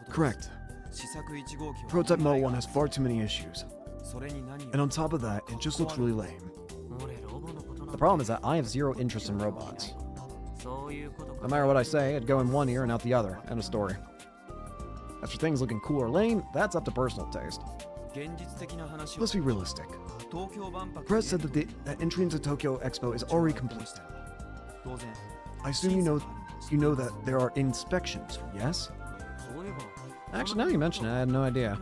Correct. Prototype Model 1 has far too many issues. And on top of that, it just looks really lame. The problem is that I have zero interest in robots. No matter what I say, it'd go in one ear and out the other. End of story. As for things looking cool or lame, that's up to personal taste. Let's be realistic. Press said that that entry into Tokyo Expo is already complete. I assume you know that there are inspections, yes? Actually, now you mention it, I had no idea.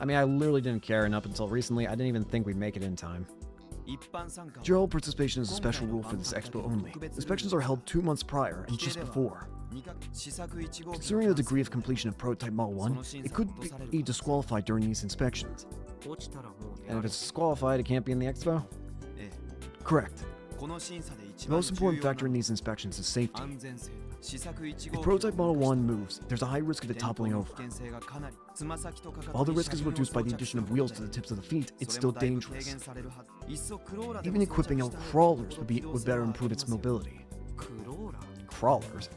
I mean, I literally didn't care, and up until recently, I didn't even think we'd make it in time. General participation is a special rule for this expo only. Inspections are held 2 months prior and just before. Considering the degree of completion of Prototype Model 1, it could be disqualified during these inspections. And if it's disqualified, it can't be in the expo? Correct. The most important factor in these inspections is safety. If Prototype Model 1 moves, there's a high risk of it toppling over. While the risk is reduced by the addition of wheels to the tips of the feet, it's still dangerous. Even equipping out crawlers would better improve its mobility. Crawlers?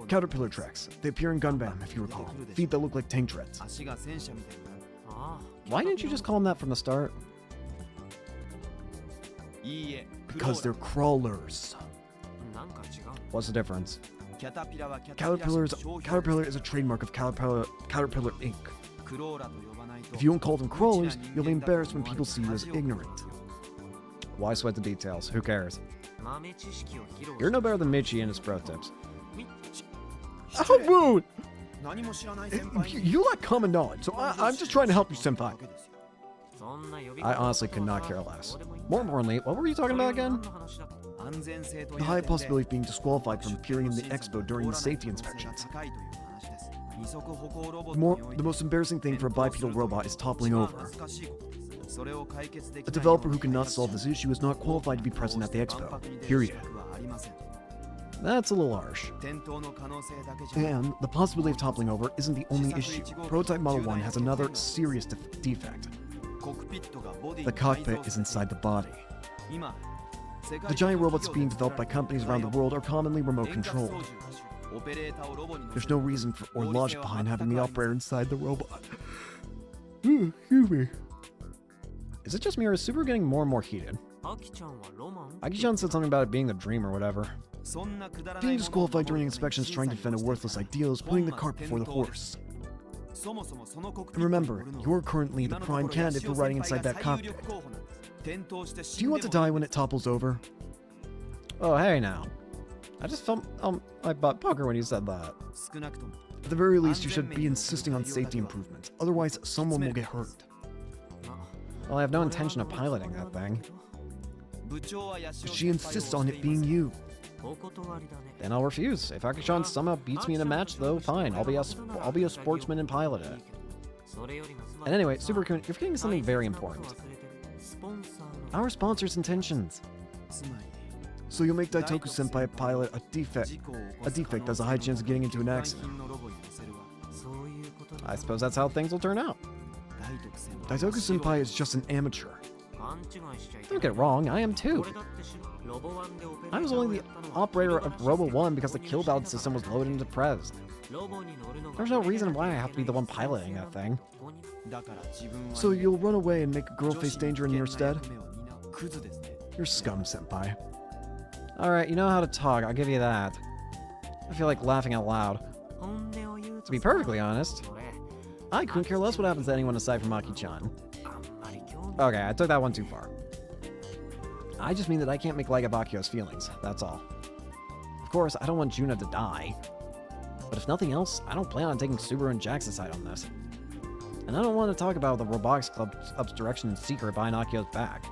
Caterpillar tracks. They appear in Gundam, if you recall. Feet that look like tank treads. Why didn't you just call them that from the start? Because they're crawlers. What's the difference? Caterpillar is a trademark of Caterpillar Inc. If you don't call them crawlers, you'll be embarrassed when people see you as ignorant. Why sweat the details? Who cares? You're no better than Michi and his prototypes. How rude! You lack common knowledge, so I'm just trying to help you, senpai. I honestly could not care less. More importantly, what were you talking about again? The high possibility of being disqualified from appearing in the expo during the safety inspections. The most embarrassing thing for a bipedal robot is toppling over. A developer who cannot solve this issue is not qualified to be present at the expo. Period. That's a little harsh. And the possibility of toppling over isn't the only issue. Prototype Model 1 has another serious defect. The cockpit is inside the body. The giant robots being developed by companies around the world are commonly remote controlled. There's no reason or logic behind having the operator inside the robot. Excuse me. Is it just me or is Subaru getting more and more heated? Aki-chan said something about it being the dream or whatever. Being disqualified during inspections trying to defend a worthless ideal is putting the cart before the horse. And remember, you're currently the prime candidate for riding inside that cockpit. Do you want to die when it topples over? Oh, hey now. I just felt my butt pucker when you said that. At the very least, you should be insisting on safety improvements. Otherwise, someone will get hurt. Well, I have no intention of piloting that thing. She insists on it being you. Then I'll refuse. If Akichan somehow beats me in a match, though, fine. I'll be a sportsman and pilot it. And anyway, Super-kun, you're forgetting something very important. Our sponsor's intentions. So you'll make Daitoku-senpai pilot a defect has a high chance of getting into an accident. I suppose that's how things will turn out. Daitoku-senpai is just an amateur. Don't get it wrong, I am too. I was only the operator of Robo 1 because the kill valve system was loaded into Prez. There's no reason why I have to be the one piloting that thing. So you'll run away and make a girl face danger in your stead? You're scum, senpai. Alright, you know how to talk, I'll give you that. I feel like laughing out loud. To be perfectly honest, I couldn't care less what happens to anyone aside from Aki-chan. Okay, I took that one too far. I just mean that I can't make light of Akio's feelings, that's all. Of course, I don't want Juna to die. But if nothing else, I don't plan on taking Subaru and Jack's side on this. And I don't want to talk about the Robotics Club's direction in secret behind Akio's back.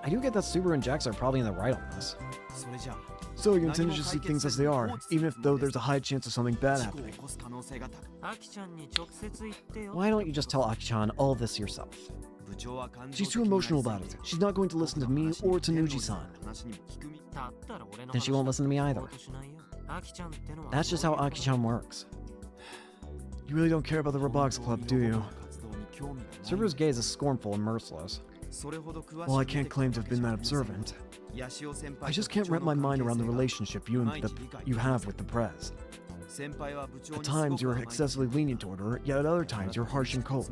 I do get that Subaru and Jax are probably in the right on this. So you intend to just see things as they are, even if though there's a high chance of something bad happening. Why don't you just tell Aki-chan all of this yourself? She's too emotional about it. She's not going to listen to me or to Nuji-san. And she won't listen to me either. That's just how Aki-chan works. You really don't care about the Robotics Club, do you? Subaru's gaze is scornful and merciless. Well, I can't claim to have been that observant. I just can't wrap my mind around the relationship you have with the Prez. At times you're excessively lenient toward her, yet at other times you're harsh and cold.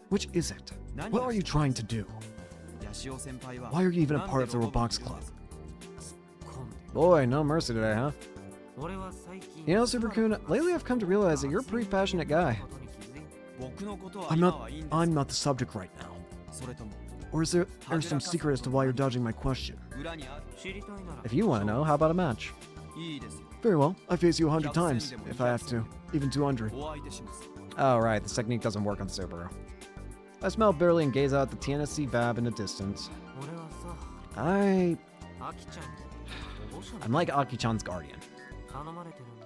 Which is it? What are you trying to do? Why are you even a part of the Robotics Club? Boy, no mercy today, huh? You know, Super-kun, lately I've come to realize that you're a pretty passionate guy. I'm not the subject right now. Or is there some secret as to why you're dodging my question? If you want to know, how about a match? Very well, I face you 100 times, if I have to. Even 200. Oh, right, this technique doesn't work on Subaru. I smell bitterly and gaze out at the TNSC Vab in the distance. I'm like Aki-chan's guardian.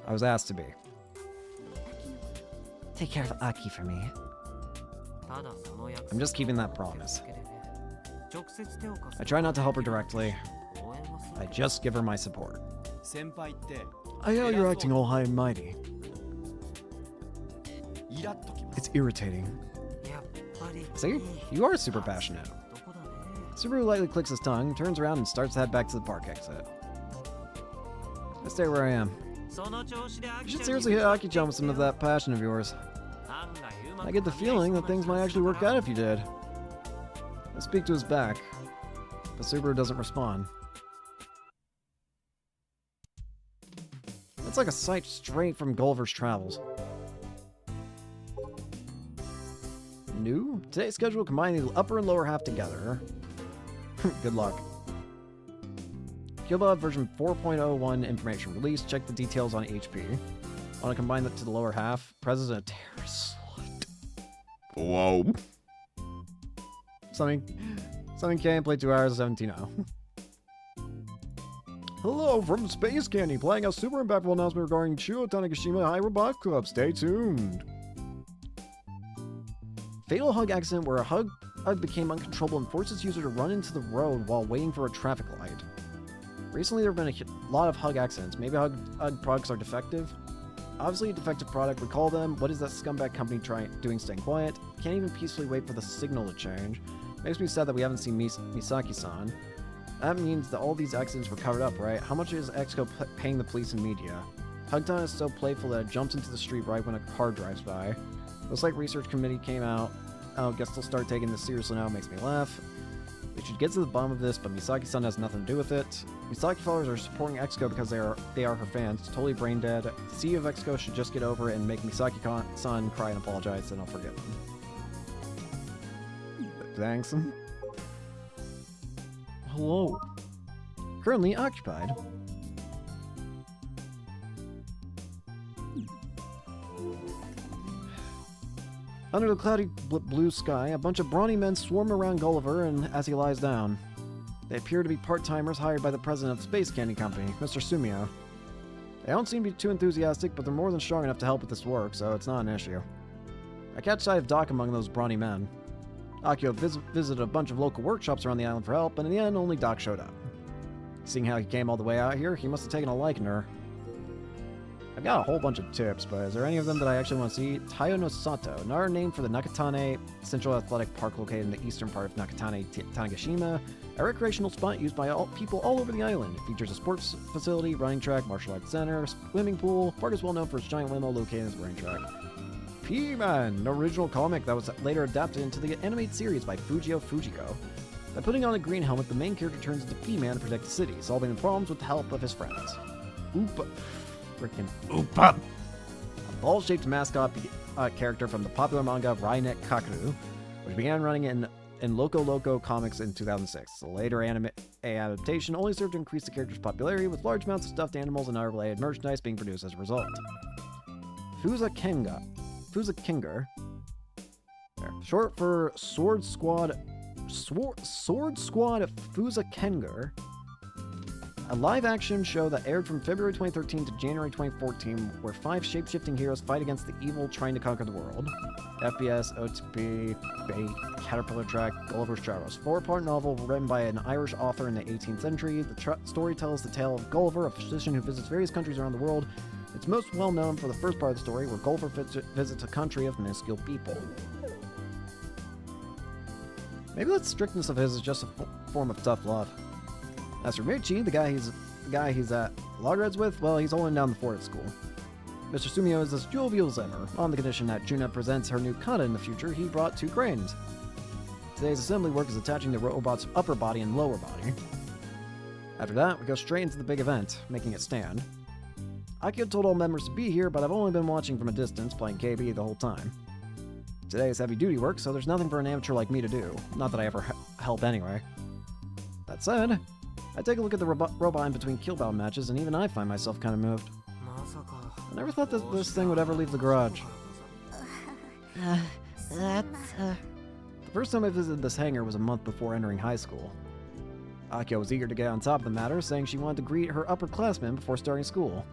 I was asked to be. Take care of Aki for me. I'm just keeping that promise. I try not to help her directly. I just give her my support. I know you're acting all high and mighty. It's irritating. See? You are super passionate. Subaru lightly clicks his tongue, turns around, and starts to head back to the park exit. I stay where I am. You should seriously hit Aki-chan with some of that passion of yours. I get the feeling that things might actually work out if you did. I speak to his back, but Subaru doesn't respond. That's like a sight straight from Gulliver's Travels. New? Today's schedule combining the upper and lower half together. Good luck. Killbot version 4.01 information release. Check the details on HP. Want to combine that to the lower half? President Terror Slut. Whoa. Something can't play 2 hours 17-0. Hello from Space Candy, playing a super impactful announcement regarding Chuo Tanegashima High Robotics Club. Stay tuned. Fatal hug accident where a hug became uncontrollable and forced its user to run into the road while waiting for a traffic light. Recently, there have been a lot of hug accidents. Maybe hug products are defective? Obviously a defective product. Recall them. What is that scumbag company doing staying quiet? Can't even peacefully wait for the signal to change. Makes me sad that we haven't seen Misaki-san. That means that all these accidents were covered up, right? How much is Exco paying the police and media? Hugton is so playful that it jumps into the street right when a car drives by. Looks like research committee came out. Oh, guess they'll start taking this seriously now. Makes me laugh. We should get to the bottom of this, but Misaki-san has nothing to do with it. Misaki followers are supporting Exco because they are her fans. Totally brain dead. The CEO of Exco should just get over it and make Misaki-san cry and apologize, and I'll forgive him. Thanks. Hello. Currently occupied. Under the cloudy blue sky, a bunch of brawny men swarm around Gulliver and as he lies down. They appear to be part-timers hired by the president of the Space Candy Company, Mr. Sumio. They don't seem to be too enthusiastic, but they're more than strong enough to help with this work, so it's not an issue. I catch sight of Doc among those brawny men. Akio visited a bunch of local workshops around the island for help, and in the end, only Doc showed up. Seeing how he came all the way out here, he must have taken a liking to her. I've got a whole bunch of tips, but is there any of them that I actually want to see? Taiyo no Sato, another name for the Nakatane Central Athletic Park located in the eastern part of Nakatane, Tanegashima, a recreational spot used by people all over the island. It features a sports facility, running track, martial arts center, swimming pool. The park is well known for its giant limo located in its running track. P-Man, an original comic that was later adapted into the animated series by Fujio Fujiko. By putting on a green helmet, the main character turns into P-Man to protect the city, solving the problems with the help of his friends. Oopa. Freaking Oopa! A ball-shaped mascot character from the popular manga Rainet Kakeru, which began running in Loco Loco Comics in 2006. The later adaptation only served to increase the character's popularity, with large amounts of stuffed animals and other related merchandise being produced as a result. Fuza Kinger. Short for Sword Squad Fuza Kenger. A live-action show that aired from February 2013 to January 2014, where 5 shape-shifting heroes fight against the evil trying to conquer the world. FPS, OTP, Bait, Caterpillar Track, Gulliver's Travels. 4-part novel written by an Irish author in the 18th century. The story tells the tale of Gulliver, a physician who visits various countries around the world. It's most well known for the first part of the story, where Gulliver visits a country of minuscule people. Maybe that strictness of his is just a form of tough love. As for Michi, the guy he's at loggerheads with, well, he's holding down the fort at school. Mr. Sumio is as jovial as ever. On the condition that Juna presents her new kata in the future, he brought 2 cranes. Today's assembly work is attaching the robot's upper body and lower body. After that, we go straight into the big event, making it stand. Akio told all members to be here, but I've only been watching from a distance, playing KB the whole time. Today is heavy-duty work, so there's nothing for an amateur like me to do. Not that I ever help anyway. That said, I take a look at the robot in between Killbound matches, and even I find myself kind of moved. I never thought that this thing would ever leave the garage. The first time I visited this hangar was a month before entering high school. Akio was eager to get on top of the matter, saying she wanted to greet her upperclassmen before starting school.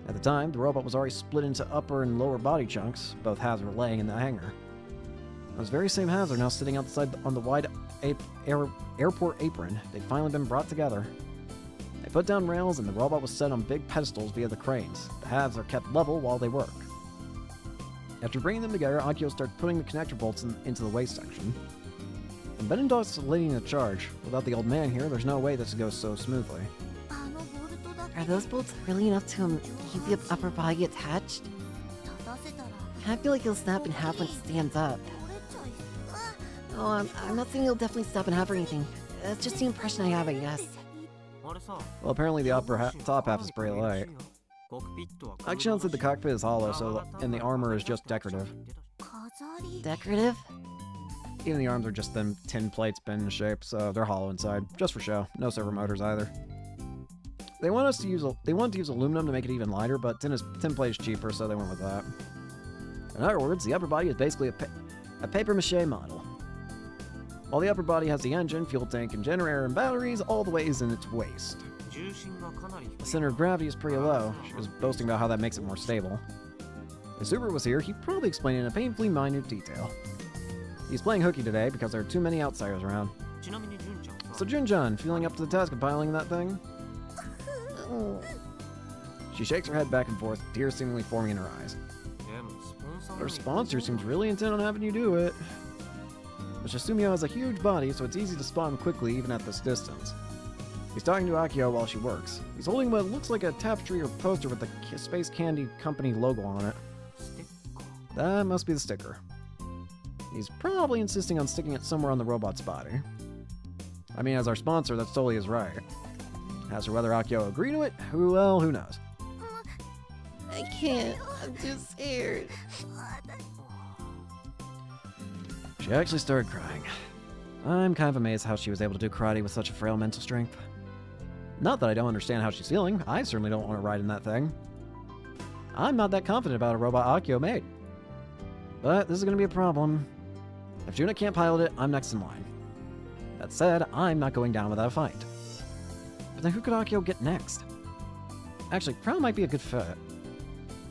At the time, the robot was already split into upper and lower body chunks. Both halves were laying in the hangar. Those very same halves are now sitting outside on the wide airport apron. They'd finally been brought together. They put down rails, and the robot was set on big pedestals via the cranes. The halves are kept level while they work. After bringing them together, Akio started putting the connector bolts into the waist section. And Benendorf's leading the charge. Without the old man here, there's no way this goes so smoothly. Are those bolts really enough to keep the upper body attached? I feel like he'll snap in half when it stands up. Oh, I'm not saying he'll definitely stop in half or anything. That's just the impression I have, I guess. Well, apparently the top half is pretty light. Action said the cockpit is hollow, and the armor is just decorative. Decorative? Even the arms are just them tin plates bent in shape, so they're hollow inside, just for show. No servo motors either. They wanted to use aluminum to make it even lighter, but tin plate is cheaper, so they went with that. In other words, the upper body is basically a papier-mâché model. While the upper body has the engine, fuel tank, and generator and batteries all the ways in its waist. The center of gravity is pretty low. She was boasting about how that makes it more stable. If Super was here, he'd probably explain it in a painfully minute detail. He's playing hooky today because there are too many outsiders around. So Jun-chan, feeling up to the task of piloting that thing? She shakes her head back and forth, tears seemingly forming in her eyes. Her sponsor seems really intent on having you do it. Mr. Sumio has a huge body, so it's easy to spot him quickly even at this distance. He's talking to Akio while she works. He's holding what looks like a tapestry or poster with the Space Candy Company logo on it. That must be the sticker. He's probably insisting on sticking it somewhere on the robot's body. I mean, as our sponsor, that's totally his right. As for whether Akio agree to it, who knows? I can't. I'm too scared. She actually started crying. I'm kind of amazed how she was able to do karate with such a frail mental strength. Not that I don't understand how she's feeling. I certainly don't want to ride in that thing. I'm not that confident about a robot Akio made. But this is going to be a problem. If Juna can't pilot it, I'm next in line. That said, I'm not going down without a fight. But then who could Akio get next? Actually, Frau might be a good fit.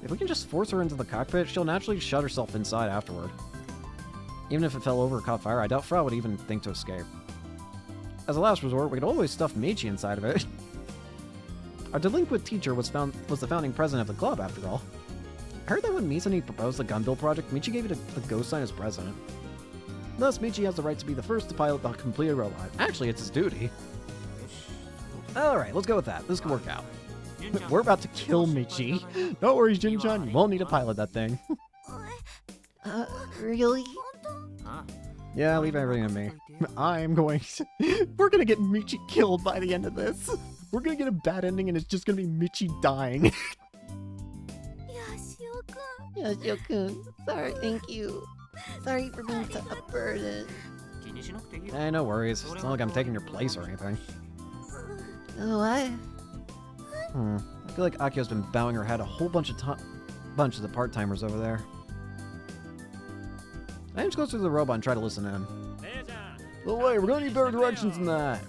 If we can just force her into the cockpit, she'll naturally shut herself inside afterward. Even if it fell over or caught fire, I doubt Frau would even think to escape. As a last resort, we could always stuff Michi inside of it. Our delinquent teacher was the founding president of the club, after all. I heard that when Misani proposed the gun build project, Michi gave it a ghost sign as president. Thus, Michi has the right to be the first to pilot the completed robot. Actually, it's his duty. Alright, let's go with that. This could work out. We're about to kill Michi. Don't worry, Jin-chan, you won't need to pilot that thing. Really? Yeah, leave everything to me. I'm going to... We're gonna get Michi killed by the end of this. We're gonna get a bad ending and it's just gonna be Michi dying. Yashio-kun, sorry, thank you. Sorry for being such a burden. Eh, no worries. It's not like I'm taking your place or anything. What? I feel like Akio's been bowing her head a whole bunch of the part-timers over there. I just go through the robot and try to listen in. No way, we're gonna need better directions than that.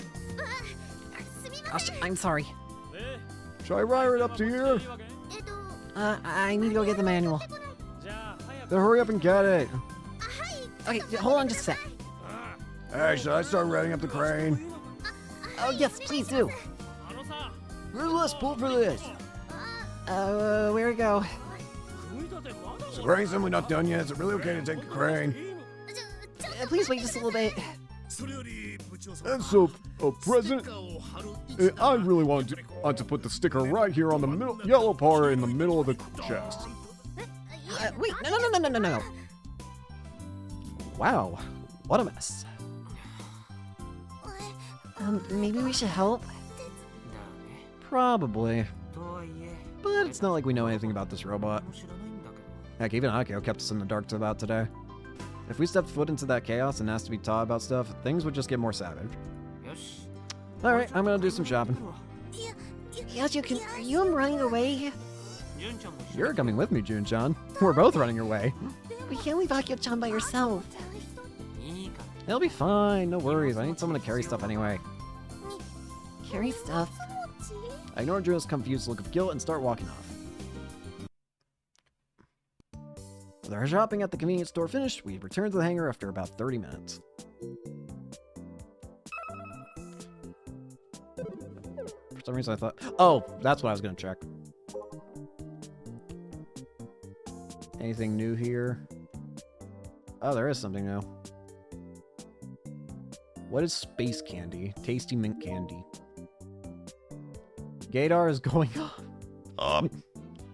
Gosh, I'm sorry. Should I wire it up to here? I need to go get the manual. Then hurry up and get it. Okay, hold on just a sec. Hey, should I start routing up the crane? Oh, yes, please do. There's less pull for this. Where to go? Is the crane assembly not done yet? Is it really okay to take the crane? Please wait just a little bit. And so, President, I really want to put the sticker right here on the middle, yellow part in the middle of the chest. Wait, no. Wow, what a mess. Maybe we should help? Probably. But it's not like we know anything about this robot. Heck, even Akio kept us in the dark about today. If we stepped foot into that chaos and asked to be taught about stuff, things would just get more savage. Alright, I'm gonna do some shopping. Yashio-kun, are you running away? You're coming with me, Jun-chan. We're both running away. We can't leave Akio-chan by yourself. It'll be fine, no worries. I need someone to carry stuff anyway. Carry stuff. I ignore Juno's confused look of guilt and start walking off. With our shopping at the convenience store finished, we return to the hangar after about 30 minutes. For some reason I thought... Oh, that's what I was going to check. Anything new here? Oh, there is something new. What is space candy? Tasty mint candy. Gator is going off.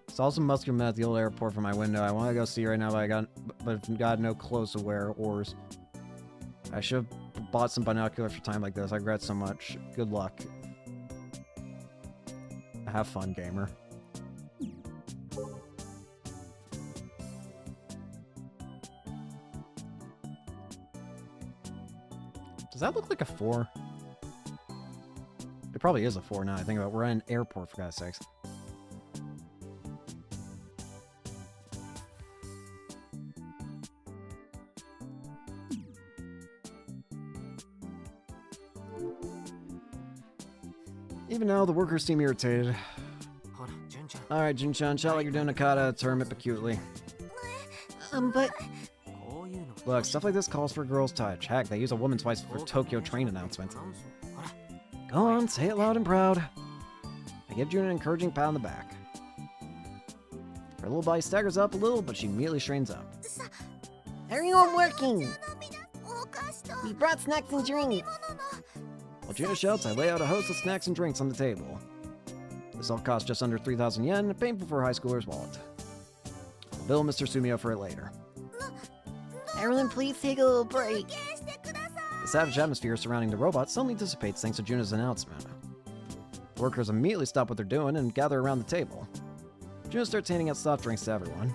Saw some muscular men at the old airport from my window. I want to go see right now, but I've got no clothes to wear or oars. I should have bought some binoculars for time like this. I regret so much. Good luck. Have fun, gamer. Does that look like a 4? It probably is a 4 now I think about it. We're at an airport, for God's sakes. Even now, the workers seem irritated. Alright, Jun-chan, shout like you're doing a kata tournament, but cutely. But... Look, stuff like this calls for a girl's touch. Heck, they use a woman's voice for Tokyo train announcements. Go on, say it loud and proud. I give June an encouraging pat on the back. Her little body staggers up a little, but she immediately straightens up. Everyone working! We brought snacks and drinks! While Juna shouts, I lay out a host of snacks and drinks on the table. This all costs just under 3,000 yen, painful for a high schooler's wallet. I'll bill Mr. Sumio for it later. Everyone please take a little break. The savage atmosphere surrounding the robot suddenly dissipates thanks to Juna's announcement. The workers immediately stop what they're doing and gather around the table. Juna starts handing out soft drinks to everyone.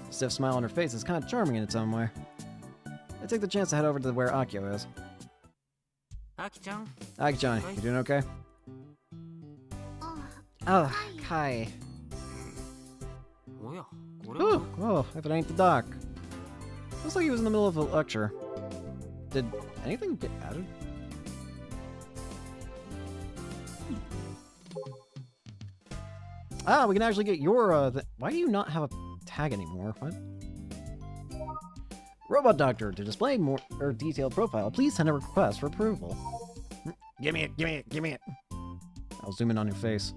A stiff smile on her face is kind of charming in its own way. I take the chance to head over to where Akio is. あきちゃん Aki-chan, you doing okay? Oh, Kai. おやこれは Ooh, oh, if it ain't the doc. Looks like he was in the middle of a lecture. Did anything get added? Ah, we can actually get your, why do you not have a tag anymore? What? Robot Doctor, to display more detailed profile, please send a request for approval. Give me it, give me it, give me it. I'll zoom in on your face.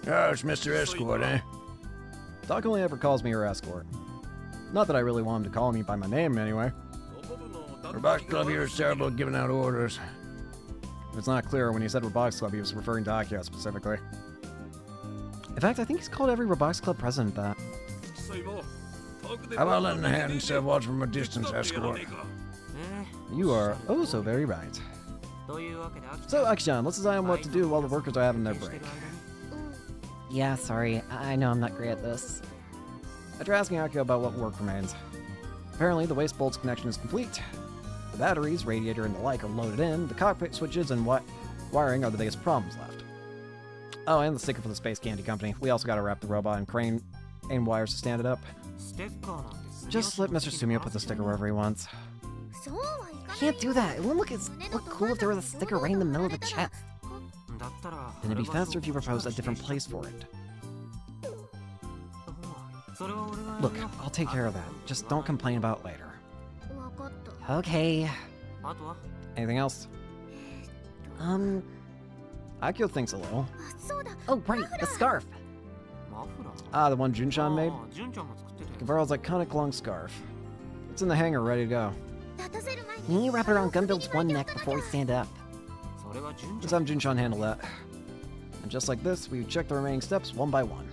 Oh, it's Mr. Escort, eh? Doc only ever calls me her escort. Not that I really want him to call me by my name, anyway. Robotics Club here is terrible at giving out orders. It's not clear when he said Robotics Club, he was referring to Akio specifically. In fact, I think he's called every Robotics Club president that. How about letting the hand instead watch from a distance, Escort? え You are oh so very right. というわけであきち So, ゃん Aki-chan, let's decide on what to do while the workers are having their break. Yeah, sorry. I know I'm not great at this. After asking Akio about what work remains. Apparently, the waste bolt's connection is complete. The batteries, radiator, and the like are loaded in. The cockpit switches and wiring are the biggest problems left. Oh, and the sticker for the Space Candy Company. We also gotta wrap the robot in crane and wires to stand it up. ステッカーなんてすり Just let Mr. Sumio put the sticker wherever he wants. Can't do that. It wouldn't look cool if there was a sticker right in the middle of the chest. だったら And it'd be faster if you proposed a different place for it. それは俺がやる Look, よ I'll take care of that. Just don't complain about it later. Okay. あとは Anything else? Akio thinks a little. Oh, right, the scarf. マフラー Ah, the one Junchan made? ああ純ちゃんが作ってたやつ Guevaro's iconic long scarf. It's in the hangar, ready to go. You need to wrap it around Gunbuild's one neck before we stand up. それは純ち Let's ゃん have Junchan handle that. And just like this, we check the remaining steps one by one.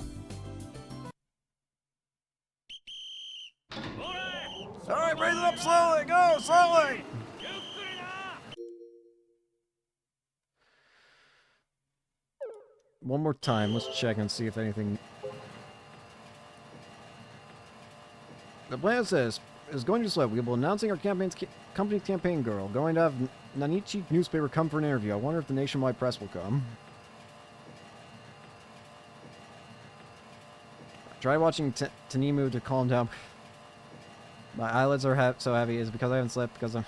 Alright, raise it up slowly! Go, slowly! One more time, let's check and see if anything... The plan says, is going to slow. We'll be announcing our company's campaign girl. Going to have Nanichi newspaper come for an interview. I wonder if the nationwide press will come. Try watching Tanimu to calm down. My eyelids are so heavy. Is it because I haven't slept? Because I'm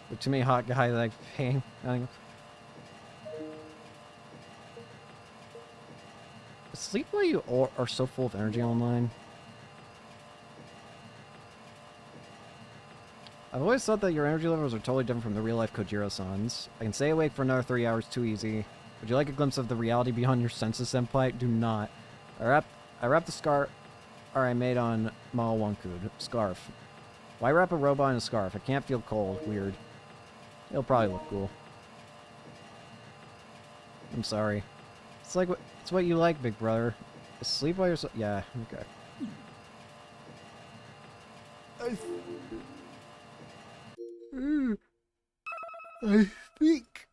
with too many hot guys that I'm paying? Sleep while you are so full of energy online. I've always thought that your energy levels are totally different from the real-life Kojiro-sans. I can stay awake for another 3 hours too easy. Would you like a glimpse of the reality beyond your senses, senpai? Do not. I wrapped the scarf I made on Mao Wankud. Scarf. Why wrap a robot in a scarf? I can't feel cold. Weird. It'll probably look cool. I'm sorry. It's like it's what you like, big brother. Sleep while you're yeah, okay. I think.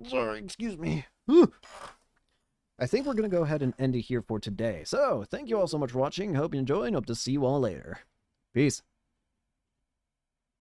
Sorry, excuse me. I think we're going to go ahead and end it here for today. So, thank you all so much for watching. Hope you enjoyed and hope to see you all later. Peace.